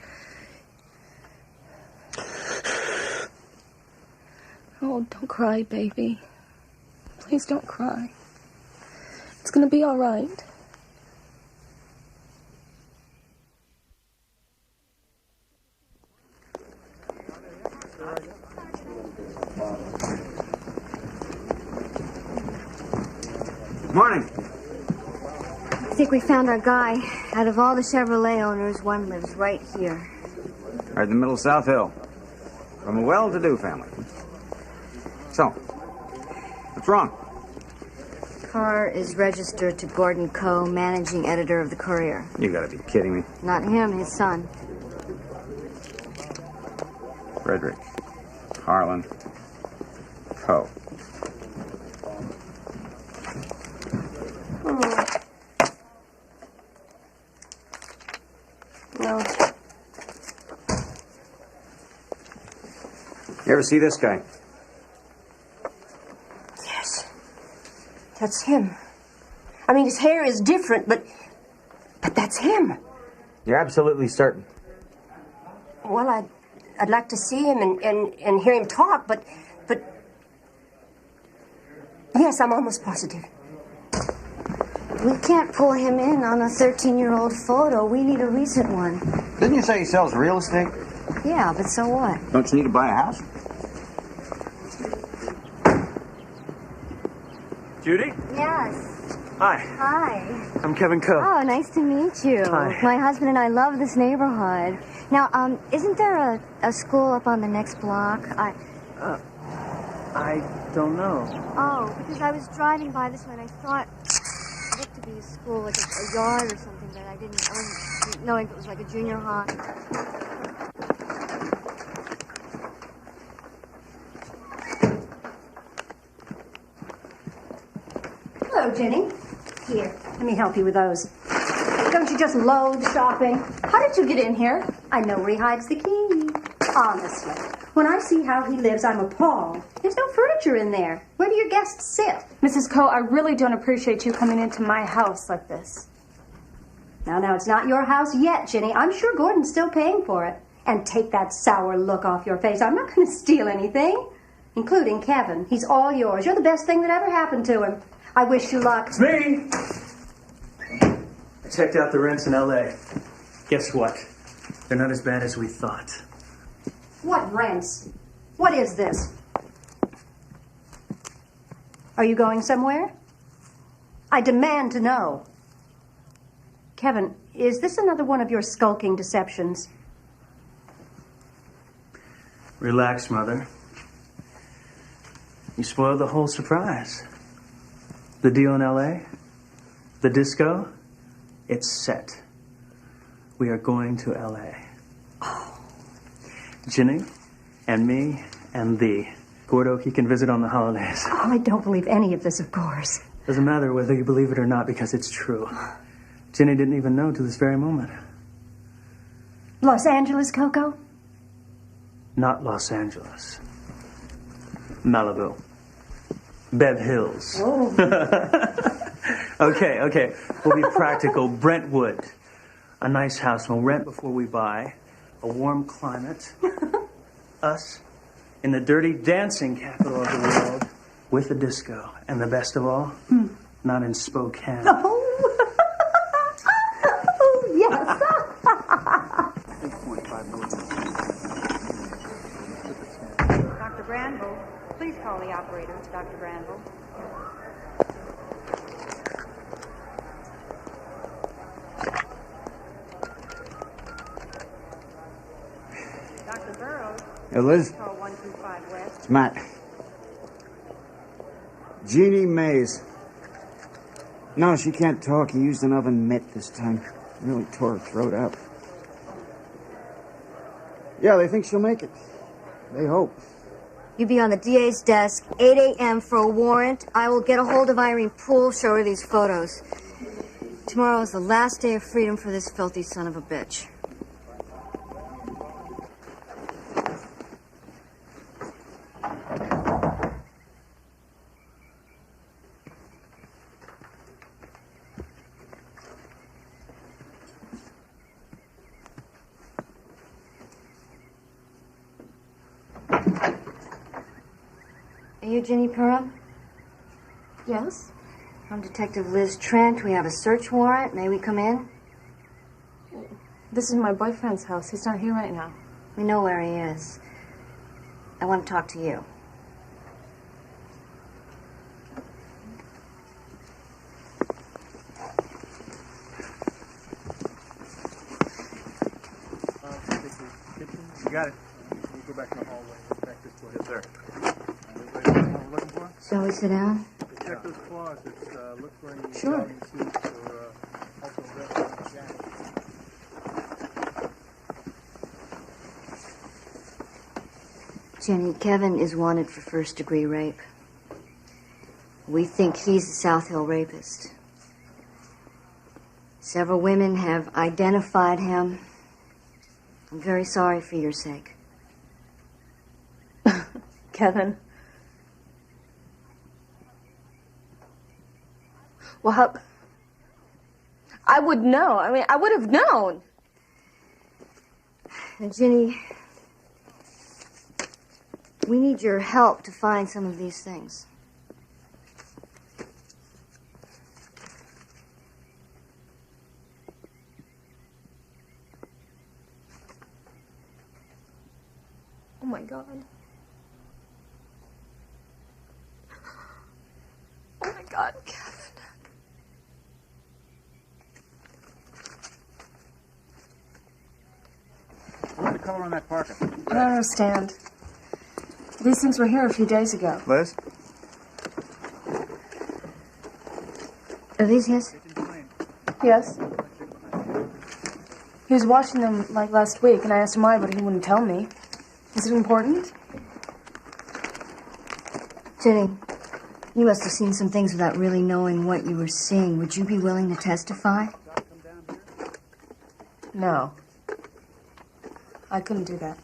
Oh, don't cry, baby. Please don't cry. It's gonna be all right. Morning. I think we found our guy. Out of all the Chevrolet owners, one lives right here. Right in the middle of South Hill. From a well-to-do family. So, what's wrong? Car is registered to Gordon Coe, managing editor of the Courier. You gotta be kidding me. Not him, his son. Frederick. Harlan. Coe. No. You ever see this guy? Yes. That's him. I mean, his hair is different, but that's him. You're absolutely certain. Well, I'd like to see him and hear him talk, but yes, I'm almost positive. We can't pull him in on a 13-year-old photo. We need a recent one. Didn't you say he sells real estate? Yeah, but so what? Don't you need to buy a house? Judy? Yes. Hi. Hi. I'm Kevin Coe. Oh, nice to meet you. Hi. My husband and I love this neighborhood. Now, isn't there a school up on the next block? I don't know. Oh, because I was driving by this way and I thought it looked to be a school, like a yard or something, but I wasn't knowing if it was like a junior high. Hello, Jenny. Here, let me help you with those. Don't you just loathe shopping? How did you get in here? I know where he hides the key. Honestly, when I see how he lives, I'm appalled. There's no furniture in there. Where do your guests sit? Mrs. Coe, I really don't appreciate you coming into my house like this. Now, it's not your house yet, Jenny. I'm sure Gordon's still paying for it. And take that sour look off your face. I'm not going to steal anything, including Kevin. He's all yours. You're the best thing that ever happened to him. I wish you luck. It's me! I checked out the rents in LA. Guess what? They're not as bad as we thought. What rents? What is this? Are you going somewhere? I demand to know. Kevin, is this another one of your skulking deceptions? Relax, Mother. You spoiled the whole surprise. The deal in LA, the disco, it's set. We are going to LA. Oh. Ginny and me and thee. Gordo, he can visit on the holidays. Oh, I don't believe any of this, of course. Doesn't matter whether you believe it or not because it's true. Ginny didn't even know to this very moment. Los Angeles, Coco? Not Los Angeles. Malibu. Bev Hills. Oh. Okay. We'll be practical. Brentwood. A nice house. We'll rent before we buy. A warm climate. Us in the dirty dancing capital of the world with a disco. And the best of all, not in Spokane. Oh, yes. Dr. Granville, please call the operator. It's Dr. Granville. Dr. Burroughs. Hey, Liz. Call 125 West. It's Matt. Jeannie Mays. No, she can't talk. He used an oven mitt this time. Really tore her throat out. Yeah, they think she'll make it. They hope. You be on the DA's desk, 8 a.m. for a warrant. I will get a hold of Irene Poole, show her these photos. Tomorrow is the last day of freedom for this filthy son of a bitch. Are you Ginny Perham? Yes? I'm Detective Liz Trent. We have a search warrant. May we come in? This is my boyfriend's house. He's not here right now. We know where he is. I want to talk to you. You got it. We'll go back in the hallway. Let's back this way. Yes, sir. Looking for? Shall we sit down? Check those closets. Look for any Sure. Italian suits or also restaurant jackets. Jenny, Kevin is wanted for first-degree rape. We think he's the South Hill rapist. Several women have identified him. I'm very sorry for your sake. Kevin. Well, how... I would know. I mean, I would have known. And Ginny, we need your help to find some of these things. Oh my God. Oh my God, Kevin. What's the color on that parka? I don't understand. These things were here a few days ago. Liz? Are these his? Yes. He was washing them like last week, and I asked him why, but he wouldn't tell me. Is it important? Jenny, you must have seen some things without really knowing what you were seeing. Would you be willing to testify? No. I couldn't do that.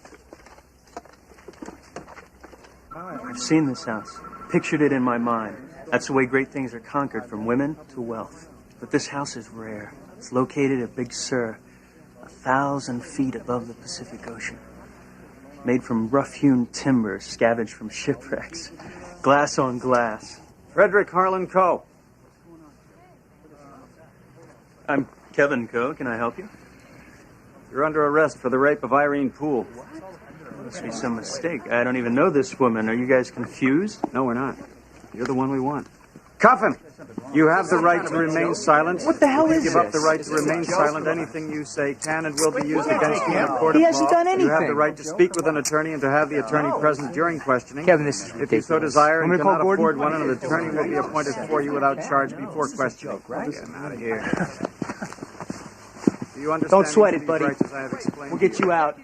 I've seen this house, pictured it in my mind. That's the way great things are conquered, from women to wealth. But this house is rare. It's located at Big Sur, 1,000 feet above the Pacific Ocean. Made from rough-hewn timber scavenged from shipwrecks. Glass on glass. Frederick Harlan Coe. I'm Kevin Coe. Can I help you? You're under arrest for the rape of Irene Poole. Must be some mistake. I don't even know this woman. Are you guys confused? No, we're not. You're the one we want. Cuff him! You have the right to remain silent. What the hell You is give this? up the right to remain silent. Anything you say can and will be used against you in a court He of hasn't law. done anything. You have the right to speak with an attorney and to have the attorney present during questioning. Kevin, this is If you so ridiculous. desire and Want me to call cannot Gordon? afford one, an attorney will be appointed for you without charge before questioning. Get him out of here. Do you understand Don't sweat each of it, these buddy. rights as I have explained? We'll get you out.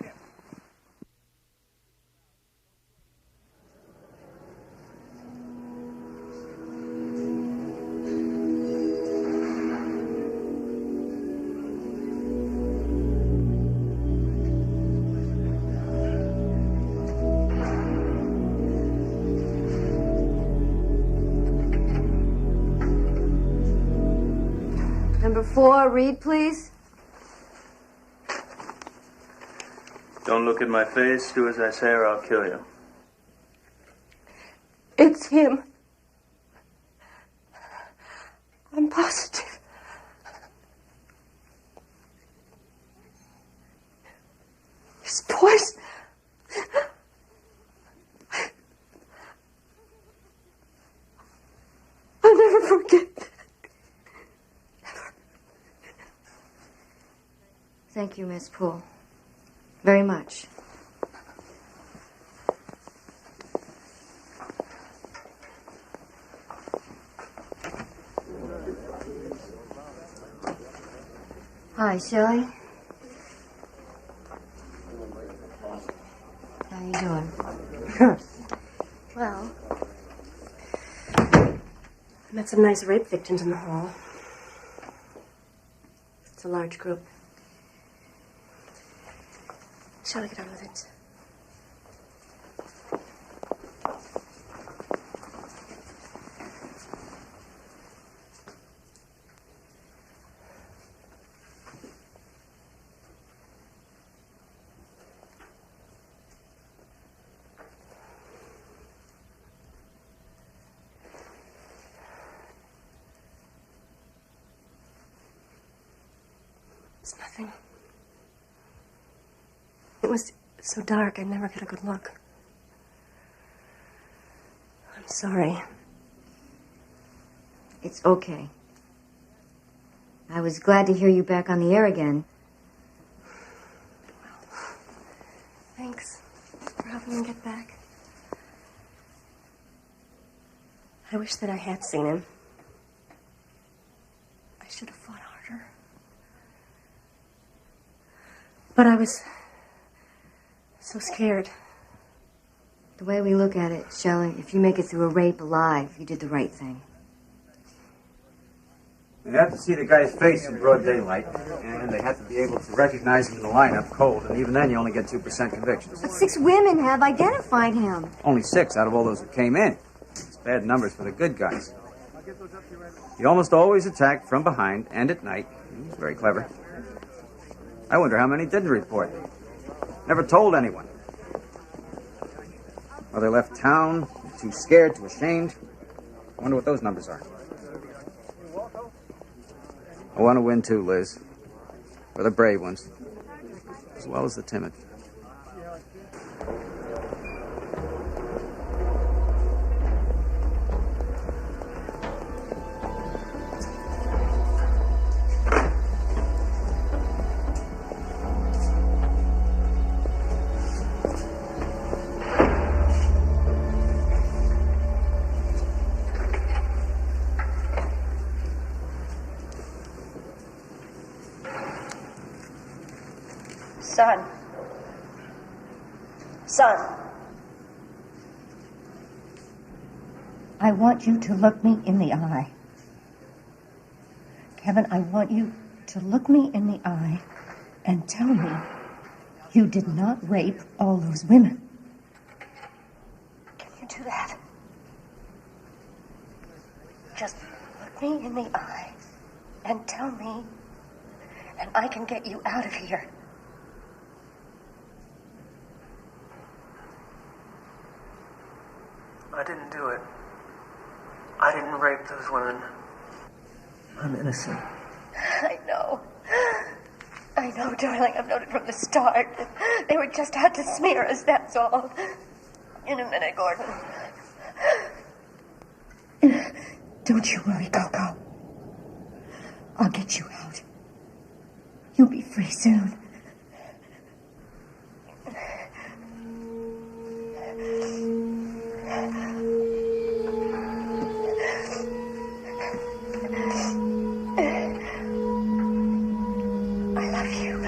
Number 4, read, please. Don't look at my face. Do as I say or I'll kill you. It's him. I'm positive. His voice. I'll never forget that. Thank you, Miss Poole. Very much. Hi, Shelley. How you doing? Well, I met some nice rape victims in the hall. It's a large group. Shall I get on with it? It's nothing. It was so dark, I never got a good look. I'm sorry. It's okay. I was glad to hear you back on the air again. Thanks for helping me get back. I wish that I had seen him. I should have fought harder. But I was so scared. The way we look at it, Shelley, if you make it through a rape alive, you did the right thing. They have to see the guy's face in broad daylight, and they have to be able to recognize him in the lineup cold, and even then you only get 2% convictions. But 6 women have identified him. Only 6 out of all those who came in. It's bad numbers for the good guys. He almost always attacked from behind and at night. He was very clever. I wonder how many didn't report. Never told anyone. Or they left town, too scared, too ashamed. I wonder what those numbers are. I want to win too, Liz. For the brave ones, as well as the timid. Son. I want you to look me in the eye. Kevin, I want you to look me in the eye and tell me you did not rape all those women. Can you do that? Just look me in the eye and tell me, and I can get you out of here. I didn't do it. I didn't rape those women. I'm innocent. I know. I know, darling. I've known it from the start. They were just out to smear us, that's all. In a minute, Gordon. Don't you worry, Coco. I'll get you out. You'll be free soon. I love you.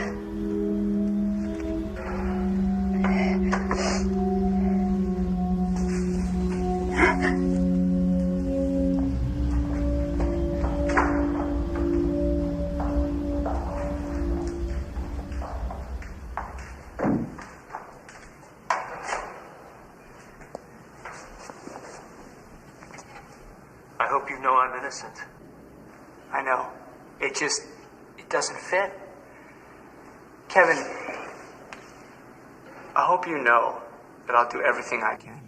I hope you know I'm innocent. I know. It doesn't fit. Kevin, I hope you know that I'll do everything I can.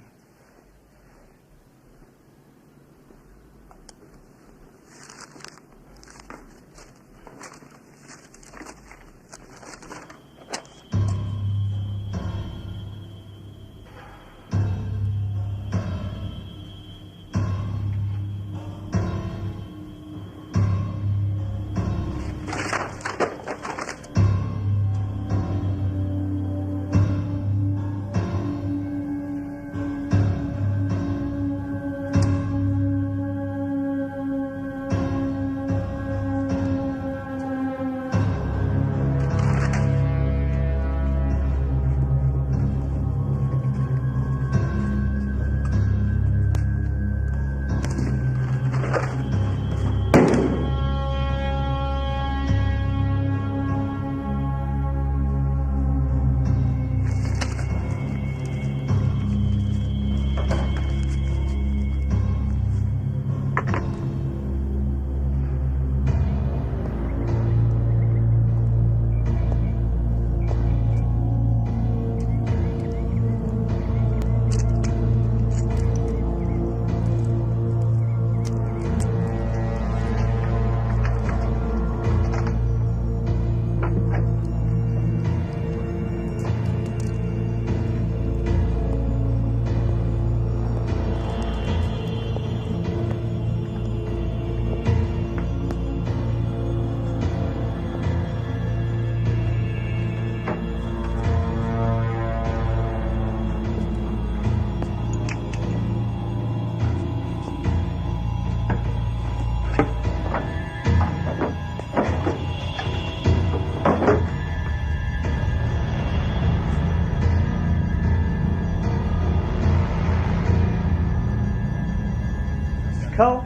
Co?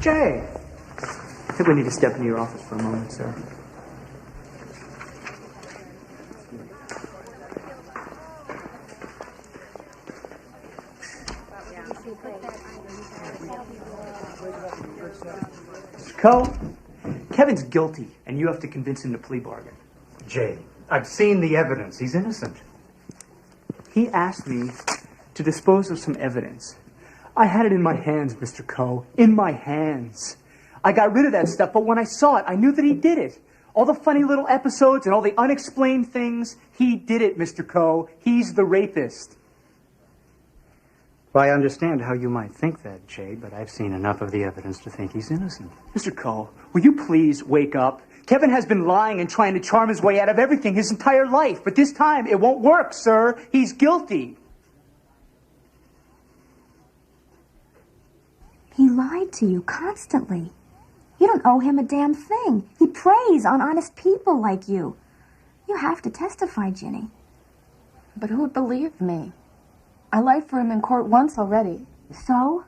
Jay! I think we need to step into your office for a moment, sir. Co, Kevin's guilty, and you have to convince him to plea bargain. Jay, I've seen the evidence. He's innocent. He asked me to dispose of some evidence. I had it in my hands, Mr. Coe. In my hands. I got rid of that stuff, but when I saw it, I knew that he did it. All the funny little episodes and all the unexplained things, he did it, Mr. Coe. He's the rapist. Well, I understand how you might think that, Jay, but I've seen enough of the evidence to think he's innocent. Mr. Coe, will you please wake up? Kevin has been lying and trying to charm his way out of everything his entire life, but this time it won't work, sir. He's guilty. He lied to you constantly. You don't owe him a damn thing. He preys on honest people like you. You have to testify, Ginny. But who would believe me? I lied for him in court once already. So?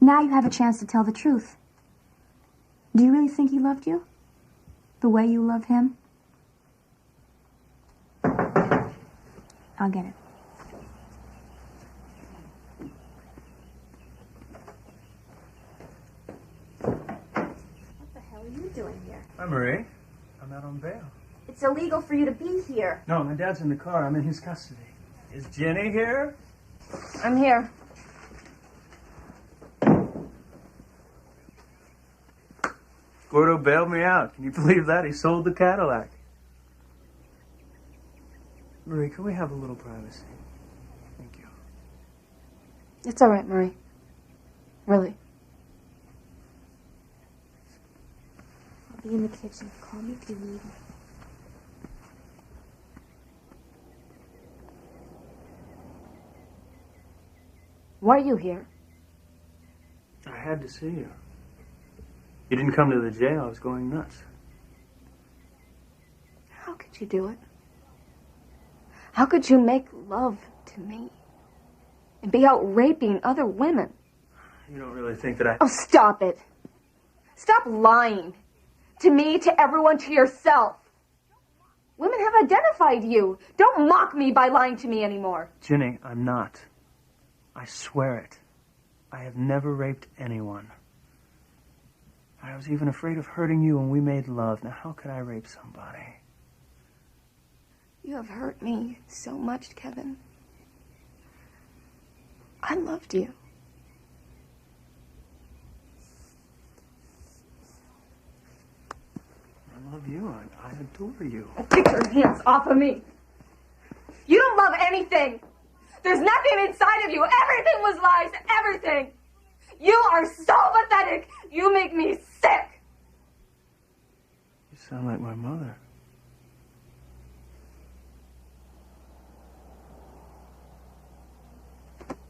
Now you have a chance to tell the truth. Do you really think he loved you? The way you love him? I'll get it. Hi, Marie. I'm out on bail. It's illegal for you to be here. No, my dad's in the car. I'm in his custody. Is Jenny here? I'm here. Gordo bailed me out. Can you believe that? He sold the Cadillac. Marie, can we have a little privacy? Thank you. It's all right, Marie. Really. I'll be in the kitchen. Call me if you need me. Why are you here? I had to see you. You didn't come to the jail. I was going nuts. How could you do it? How could you make love to me and be out raping other women? You don't really think that I... Oh, stop it. Stop lying. To me, to everyone, to yourself. Women have identified you. Don't mock me by lying to me anymore. Ginny, I'm not. I swear it. I have never raped anyone. I was even afraid of hurting you when we made love. Now, how could I rape somebody? You have hurt me so much, Kevin. I loved you. I love you. I adore you. Get your hands off of me. You don't love anything. There's nothing inside of you. Everything was lies. Everything. You are so pathetic. You make me sick. You sound like my mother.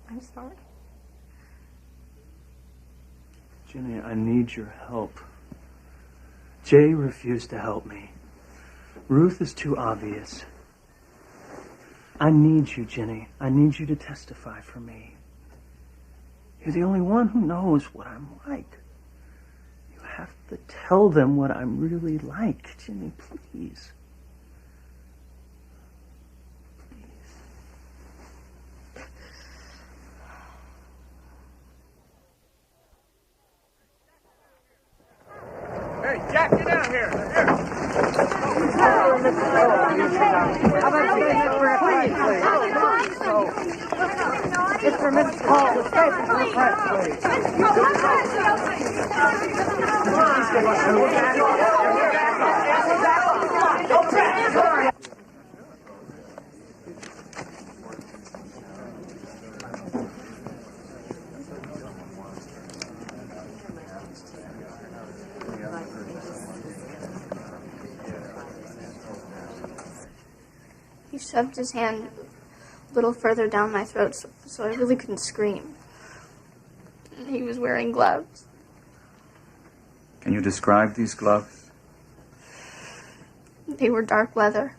I'm sorry. Ginny, I need your help. Jay refused to help me. Ruth is too obvious. I need you, Ginny. I need you to testify for me. You're the only one who knows what I'm like. You have to tell them what I'm really like. Ginny, please. Hey, Jack, get down here. How about you make for a fight, It's for Miss Paul. The station for a fight, He shoved his hand a little further down my throat so I really couldn't scream. He was wearing gloves. Can you describe these gloves? They were dark leather.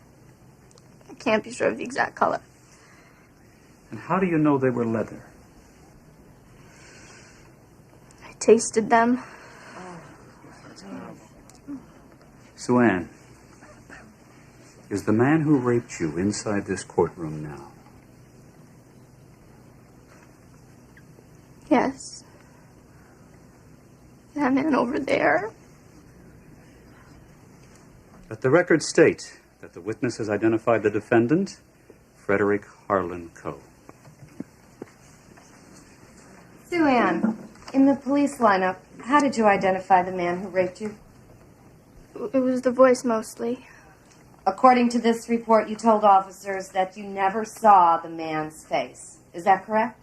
I can't be sure of the exact color. And how do you know they were leather? I tasted them. Sue Ann, is the man who raped you inside this courtroom now? Yes. That man over there. Let the record state that the witness has identified the defendant, Frederick Harlan Coe. Sue Ann, in the police lineup, how did you identify the man who raped you? It was the voice mostly. According to this report, you told officers that you never saw the man's face. Is that correct?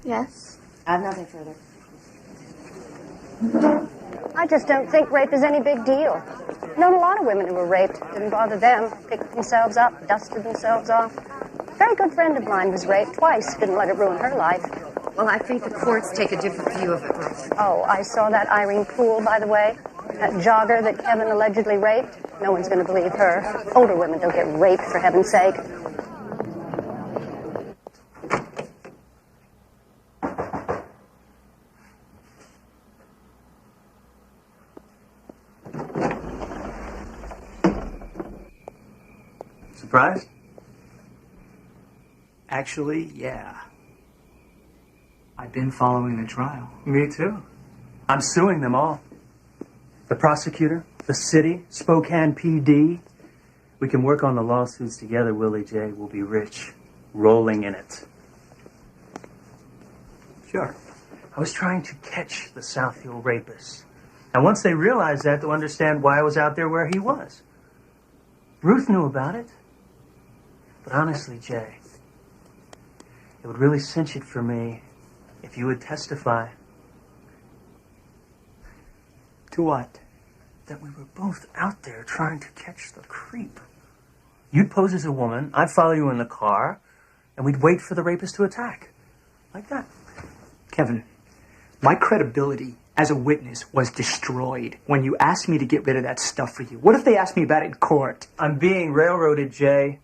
Yes. I have nothing further. I just don't think rape is any big deal. Known a lot of women who were raped. Didn't bother them. Picked themselves up, dusted themselves off. A very good friend of mine was raped twice. Didn't let it ruin her life. Well, I think the courts take a different view of it, Ruth. Oh, I saw that Irene Poole, by the way. That jogger that Kevin allegedly raped. No one's going to believe her. Older women don't get raped, for heaven's sake. Surprised? Actually, yeah. I've been following the trial. Me too. I'm suing them all. The prosecutor, the city, Spokane PD. We can work on the lawsuits together, Willie J. We'll be rich, rolling in it. Sure. I was trying to catch the Southfield rapists. And once they realized that, they'll understand why I was out there where he was. Ruth knew about it. But honestly, Jay, it would really cinch it for me if you would testify. To what? That we were both out there trying to catch the creep. You'd pose as a woman, I'd follow you in the car, and we'd wait for the rapist to attack. Like that. Kevin, my credibility as a witness was destroyed when you asked me to get rid of that stuff for you. What if they asked me about it in court? I'm being railroaded, Jay.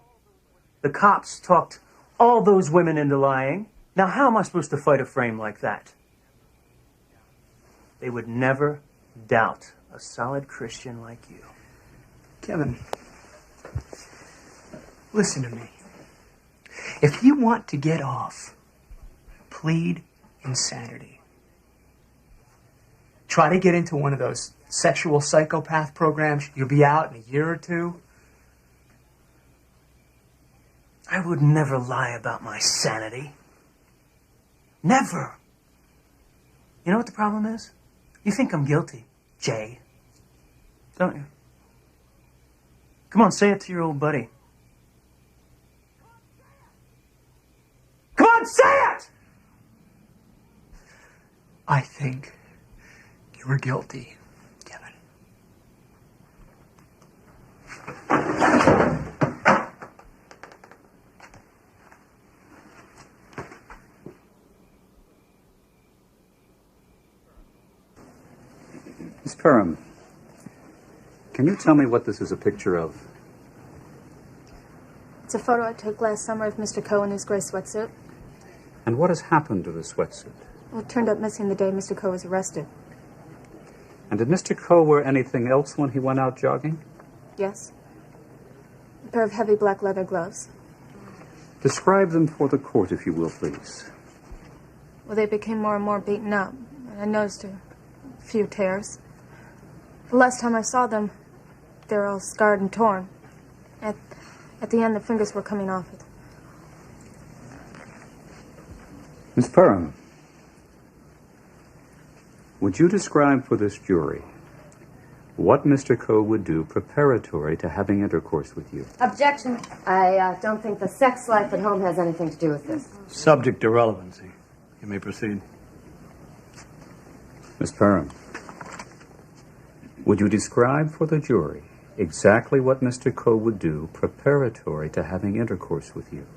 The cops talked all those women into lying. Now how am I supposed to fight a frame like that? They would never doubt a solid Christian like you. Kevin, listen to me. If you want to get off, plead insanity. Try to get into one of those sexual psychopath programs. You'll be out in a year or two. I would never lie about my sanity. Never. You know what the problem is? You think I'm guilty, Jay. Don't you? Come on, say it to your old buddy. Come on, say it! I think you were guilty, Kevin. Miss Perham, can you tell me what this is a picture of? It's a photo I took last summer of Mr. Coe in his gray sweatsuit. And what has happened to the sweatsuit? Well, it turned up missing the day Mr. Coe was arrested. And did Mr. Coe wear anything else when he went out jogging? Yes. A pair of heavy black leather gloves. Describe them for the court, if you will, please. Well, they became more and more beaten up. And I noticed a few tears. The last time I saw them, they were all scarred and torn. At the end, the fingers were coming off it. Miss Perham, would you describe for this jury what Mr. Coe would do preparatory to having intercourse with you? Objection. I don't think the sex life at home has anything to do with this. Subject irrelevancy. You may proceed. Miss Perham, would you describe for the jury exactly what Mr. Coe would do preparatory to having intercourse with you?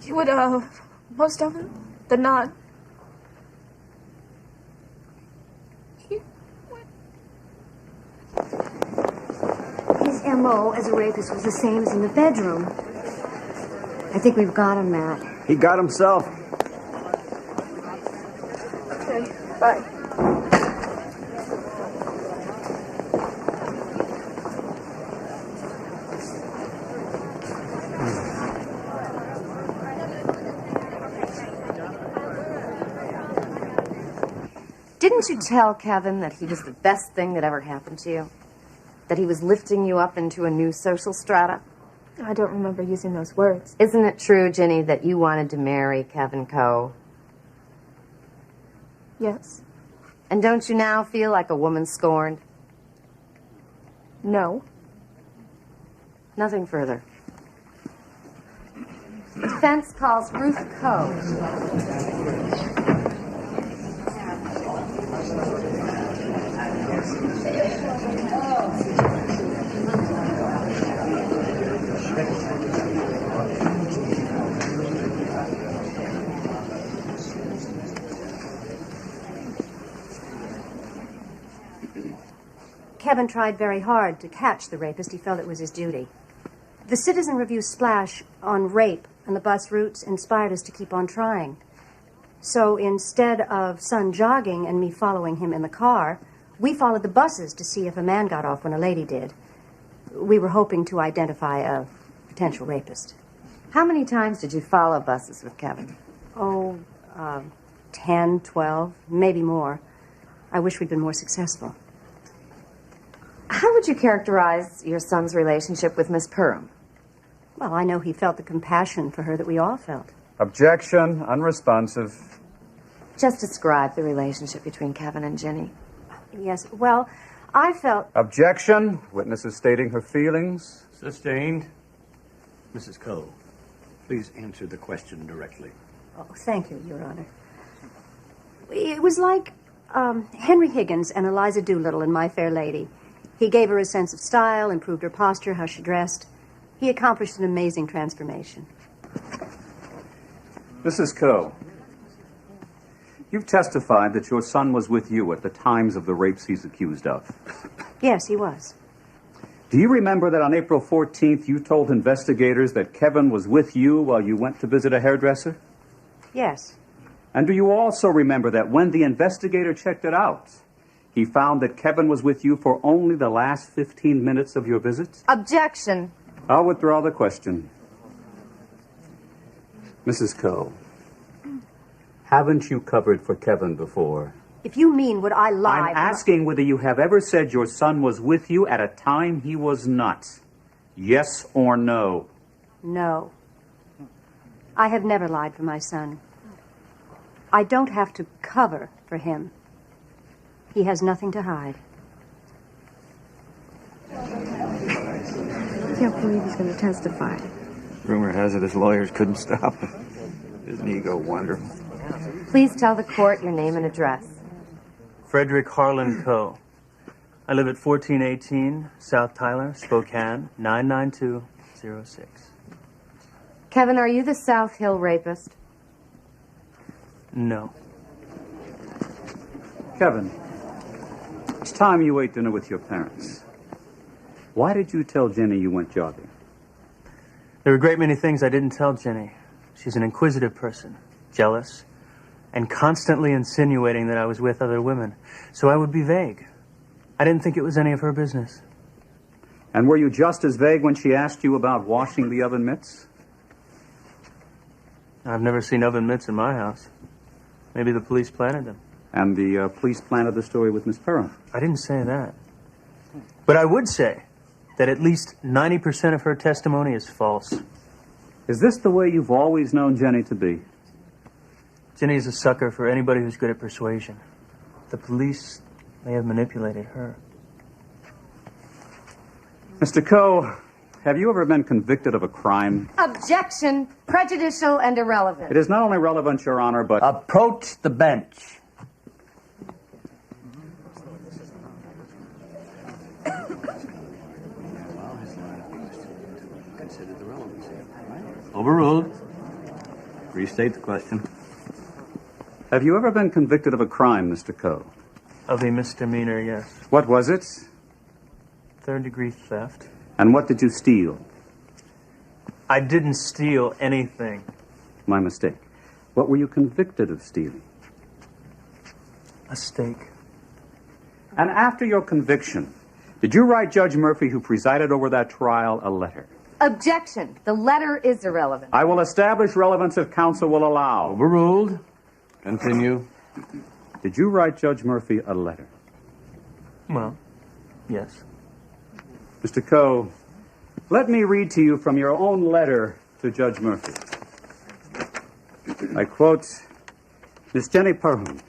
He would, most often than not, His M.O. as a rapist was the same as in the bedroom. I think we've got him, Matt. He got himself. Okay, bye. Didn't you tell Kevin that he was the best thing that ever happened to you? That he was lifting you up into a new social strata? I don't remember using those words. Isn't it true, Ginny, that you wanted to marry Kevin Coe? Yes. And don't you now feel like a woman scorned? No. Nothing further. The defense calls Ruth Coe. Kevin tried very hard to catch the rapist. He felt it was his duty. The Citizen Review splash on rape and the bus routes inspired us to keep on trying. So instead of Son jogging and me following him in the car, we followed the buses to see if a man got off when a lady did. We were hoping to identify a potential rapist. How many times did you follow buses with Kevin? 10, 12, maybe more. I wish we'd been more successful. How would you characterize your son's relationship with Miss Perham? Well, I know he felt the compassion for her that we all felt. Objection. Unresponsive. Just describe the relationship between Kevin and Ginny. Yes, well, I felt... Objection. Witness is stating her feelings. Sustained. Mrs. Coe, please answer the question directly. Oh, thank you, Your Honor. It was like Henry Higgins and Eliza Doolittle in My Fair Lady. He gave her a sense of style, improved her posture, how she dressed. He accomplished an amazing transformation. Mrs. Coe, you've testified that your son was with you at the times of the rapes he's accused of. Yes, he was. Do you remember that on April 14th you told investigators that Kevin was with you while you went to visit a hairdresser? Yes. And do you also remember that when the investigator checked it out, he found that Kevin was with you for only the last 15 minutes of your visit? Objection. I'll withdraw the question. Mrs. Coe, haven't you covered for Kevin before? If you mean would I lie... I'm asking whether you have ever said your son was with you at a time he was not. Yes or no? No. I have never lied for my son. I don't have to cover for him. He has nothing to hide. I can't believe he's going to testify. Rumor has it his lawyers couldn't stop him. Isn't ego wonderful? Please tell the court your name and address. Frederick Harlan Coe. I live at 1418 South Tyler, Spokane, 99206. Kevin, are you the South Hill rapist? No. Kevin, it's time you ate dinner with your parents. Why did you tell Jenny you went jogging? There were a great many things I didn't tell Jenny. She's an inquisitive person, jealous, and constantly insinuating that I was with other women. So I would be vague. I didn't think it was any of her business. And were you just as vague when she asked you about washing the oven mitts? I've never seen oven mitts in my house. Maybe the police planted them. And the police planted the story with Miss Perrin. I didn't say that. But I would say that at least 90% of her testimony is false. Is this the way you've always known Jenny to be? Jenny's a sucker for anybody who's good at persuasion. The police may have manipulated her. Mr. Coe, have you ever been convicted of a crime? Objection. Prejudicial and irrelevant. It is not only relevant, Your Honor, but... Approach the bench. Overruled. Restate the question. Have you ever been convicted of a crime, Mr. Coe? Of a misdemeanor, yes. What was it? Third-degree theft. And what did you steal? I didn't steal anything. My mistake. What were you convicted of stealing? A steak. And after your conviction, did you write Judge Murphy, who presided over that trial, a letter? Objection. The letter is irrelevant. I will establish relevance if counsel will allow. Overruled. Continue. Did you write Judge Murphy a letter? Well, yes. Mr. Coe, let me read to you from your own letter to Judge Murphy. I quote, Miss Jenny Perham,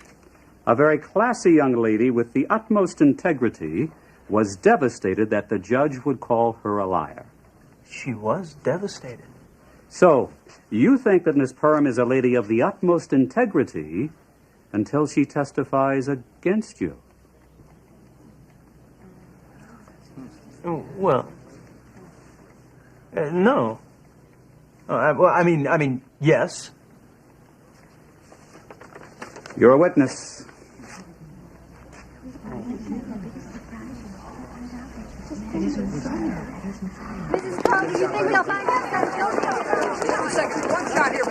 a very classy young lady with the utmost integrity, was devastated that the judge would call her a liar. She was devastated. So, you think that Miss Perham is a lady of the utmost integrity until she testifies against you? Oh, well, no. I mean, yes. You're a witness. Mrs. Crowe, do you think they'll find us? Just a second. One shot here.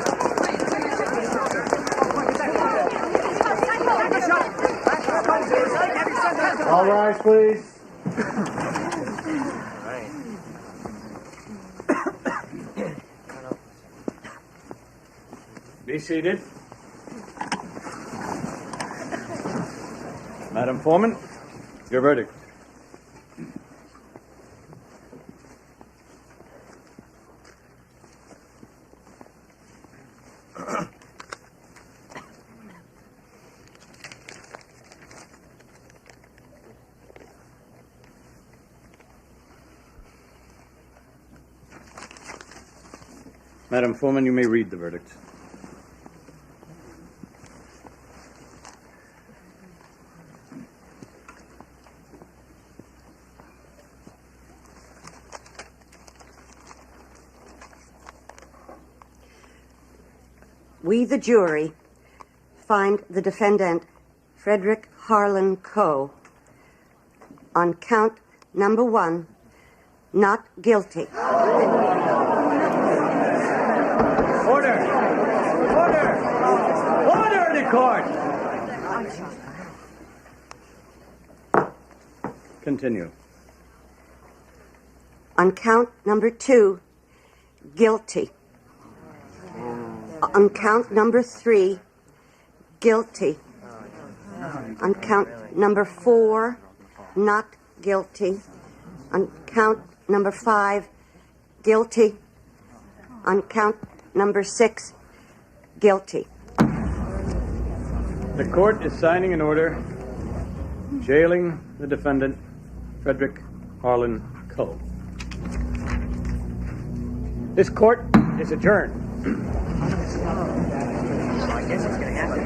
All rise, please. Be seated. Madam Foreman, your verdict. Madam Foreman, you may read the verdict. We, the jury, find the defendant, Frederick Harlan Coe, on count number 1, not guilty. Order! Order! Order in the court! Continue. On count number 2, guilty. On count number 3, guilty. On count number 4, not guilty. On count number 5, guilty. On count number 6, guilty. The court is signing an order jailing the defendant, Frederick Harlan Coe. This court is adjourned. I guess it's going to happen.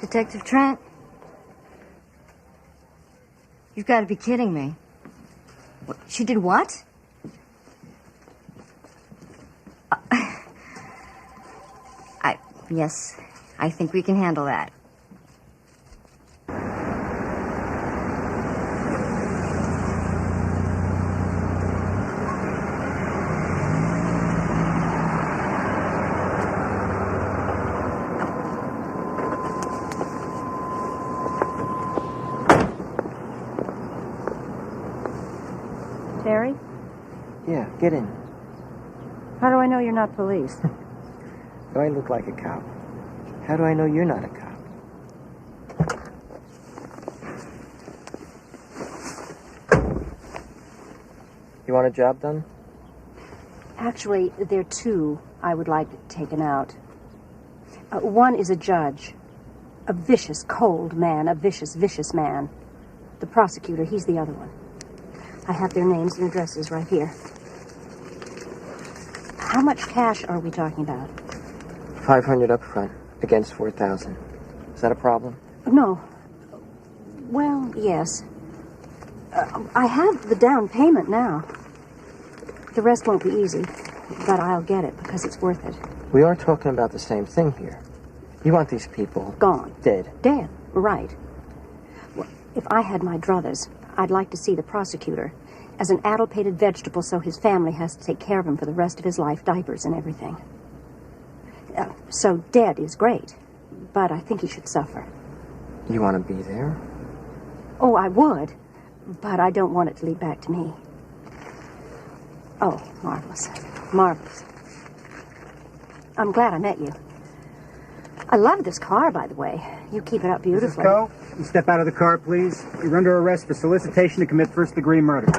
Detective Trent? You've got to be kidding me. What, she did what? Yes, I think we can handle that. Terry? Yeah, get in. How do I know you're not police? Do I look like a cop? How do I know you're not a cop? You want a job done? Actually, there are two I would like taken out. One is a judge. A vicious, cold man. A vicious, vicious man. The prosecutor, he's the other one. I have their names and addresses right here. How much cash are we talking about? 500 up front against 4,000. Is that a problem? No. Well, yes. I have the down payment now. The rest won't be easy, but I'll get it because it's worth it. We are talking about the same thing here. You want these people... Gone. Dead. Dead, right. Well, if I had my druthers, I'd like to see the prosecutor as an addle-pated vegetable so his family has to take care of him for the rest of his life, diapers and everything. So dead is great, but I think he should suffer. You want to be there? Oh, I would, but I don't want it to lead back to me. Oh, marvelous. Marvelous. I'm glad I met you. I love this car, by the way. You keep it up beautifully. Mrs. Coe, you step out of the car, please. You're under arrest for solicitation to commit first-degree murder.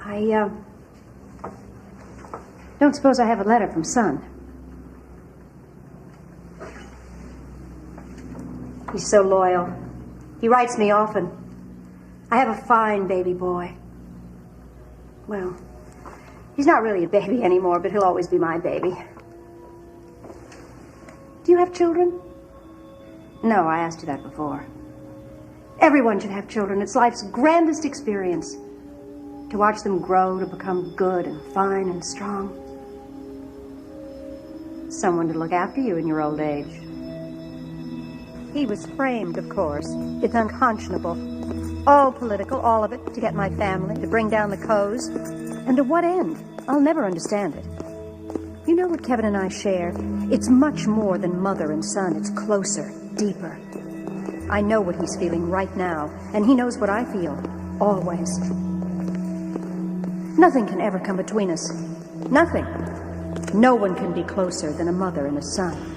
I don't suppose I have a letter from Son. He's so loyal. He writes me often. I have a fine baby boy. Well, he's not really a baby anymore, but he'll always be my baby. Do you have children? No, I asked you that before. Everyone should have children. It's life's grandest experience. To watch them grow to become good and fine and strong. Someone to look after you in your old age. He was framed, of course. It's unconscionable. All political, all of it, to get my family, to bring down the Coes. And to what end? I'll never understand it. You know what Kevin and I share? It's much more than mother and son. It's closer, deeper. I know what he's feeling right now, and he knows what I feel, always. Nothing can ever come between us. Nothing. No one can be closer than a mother and a son.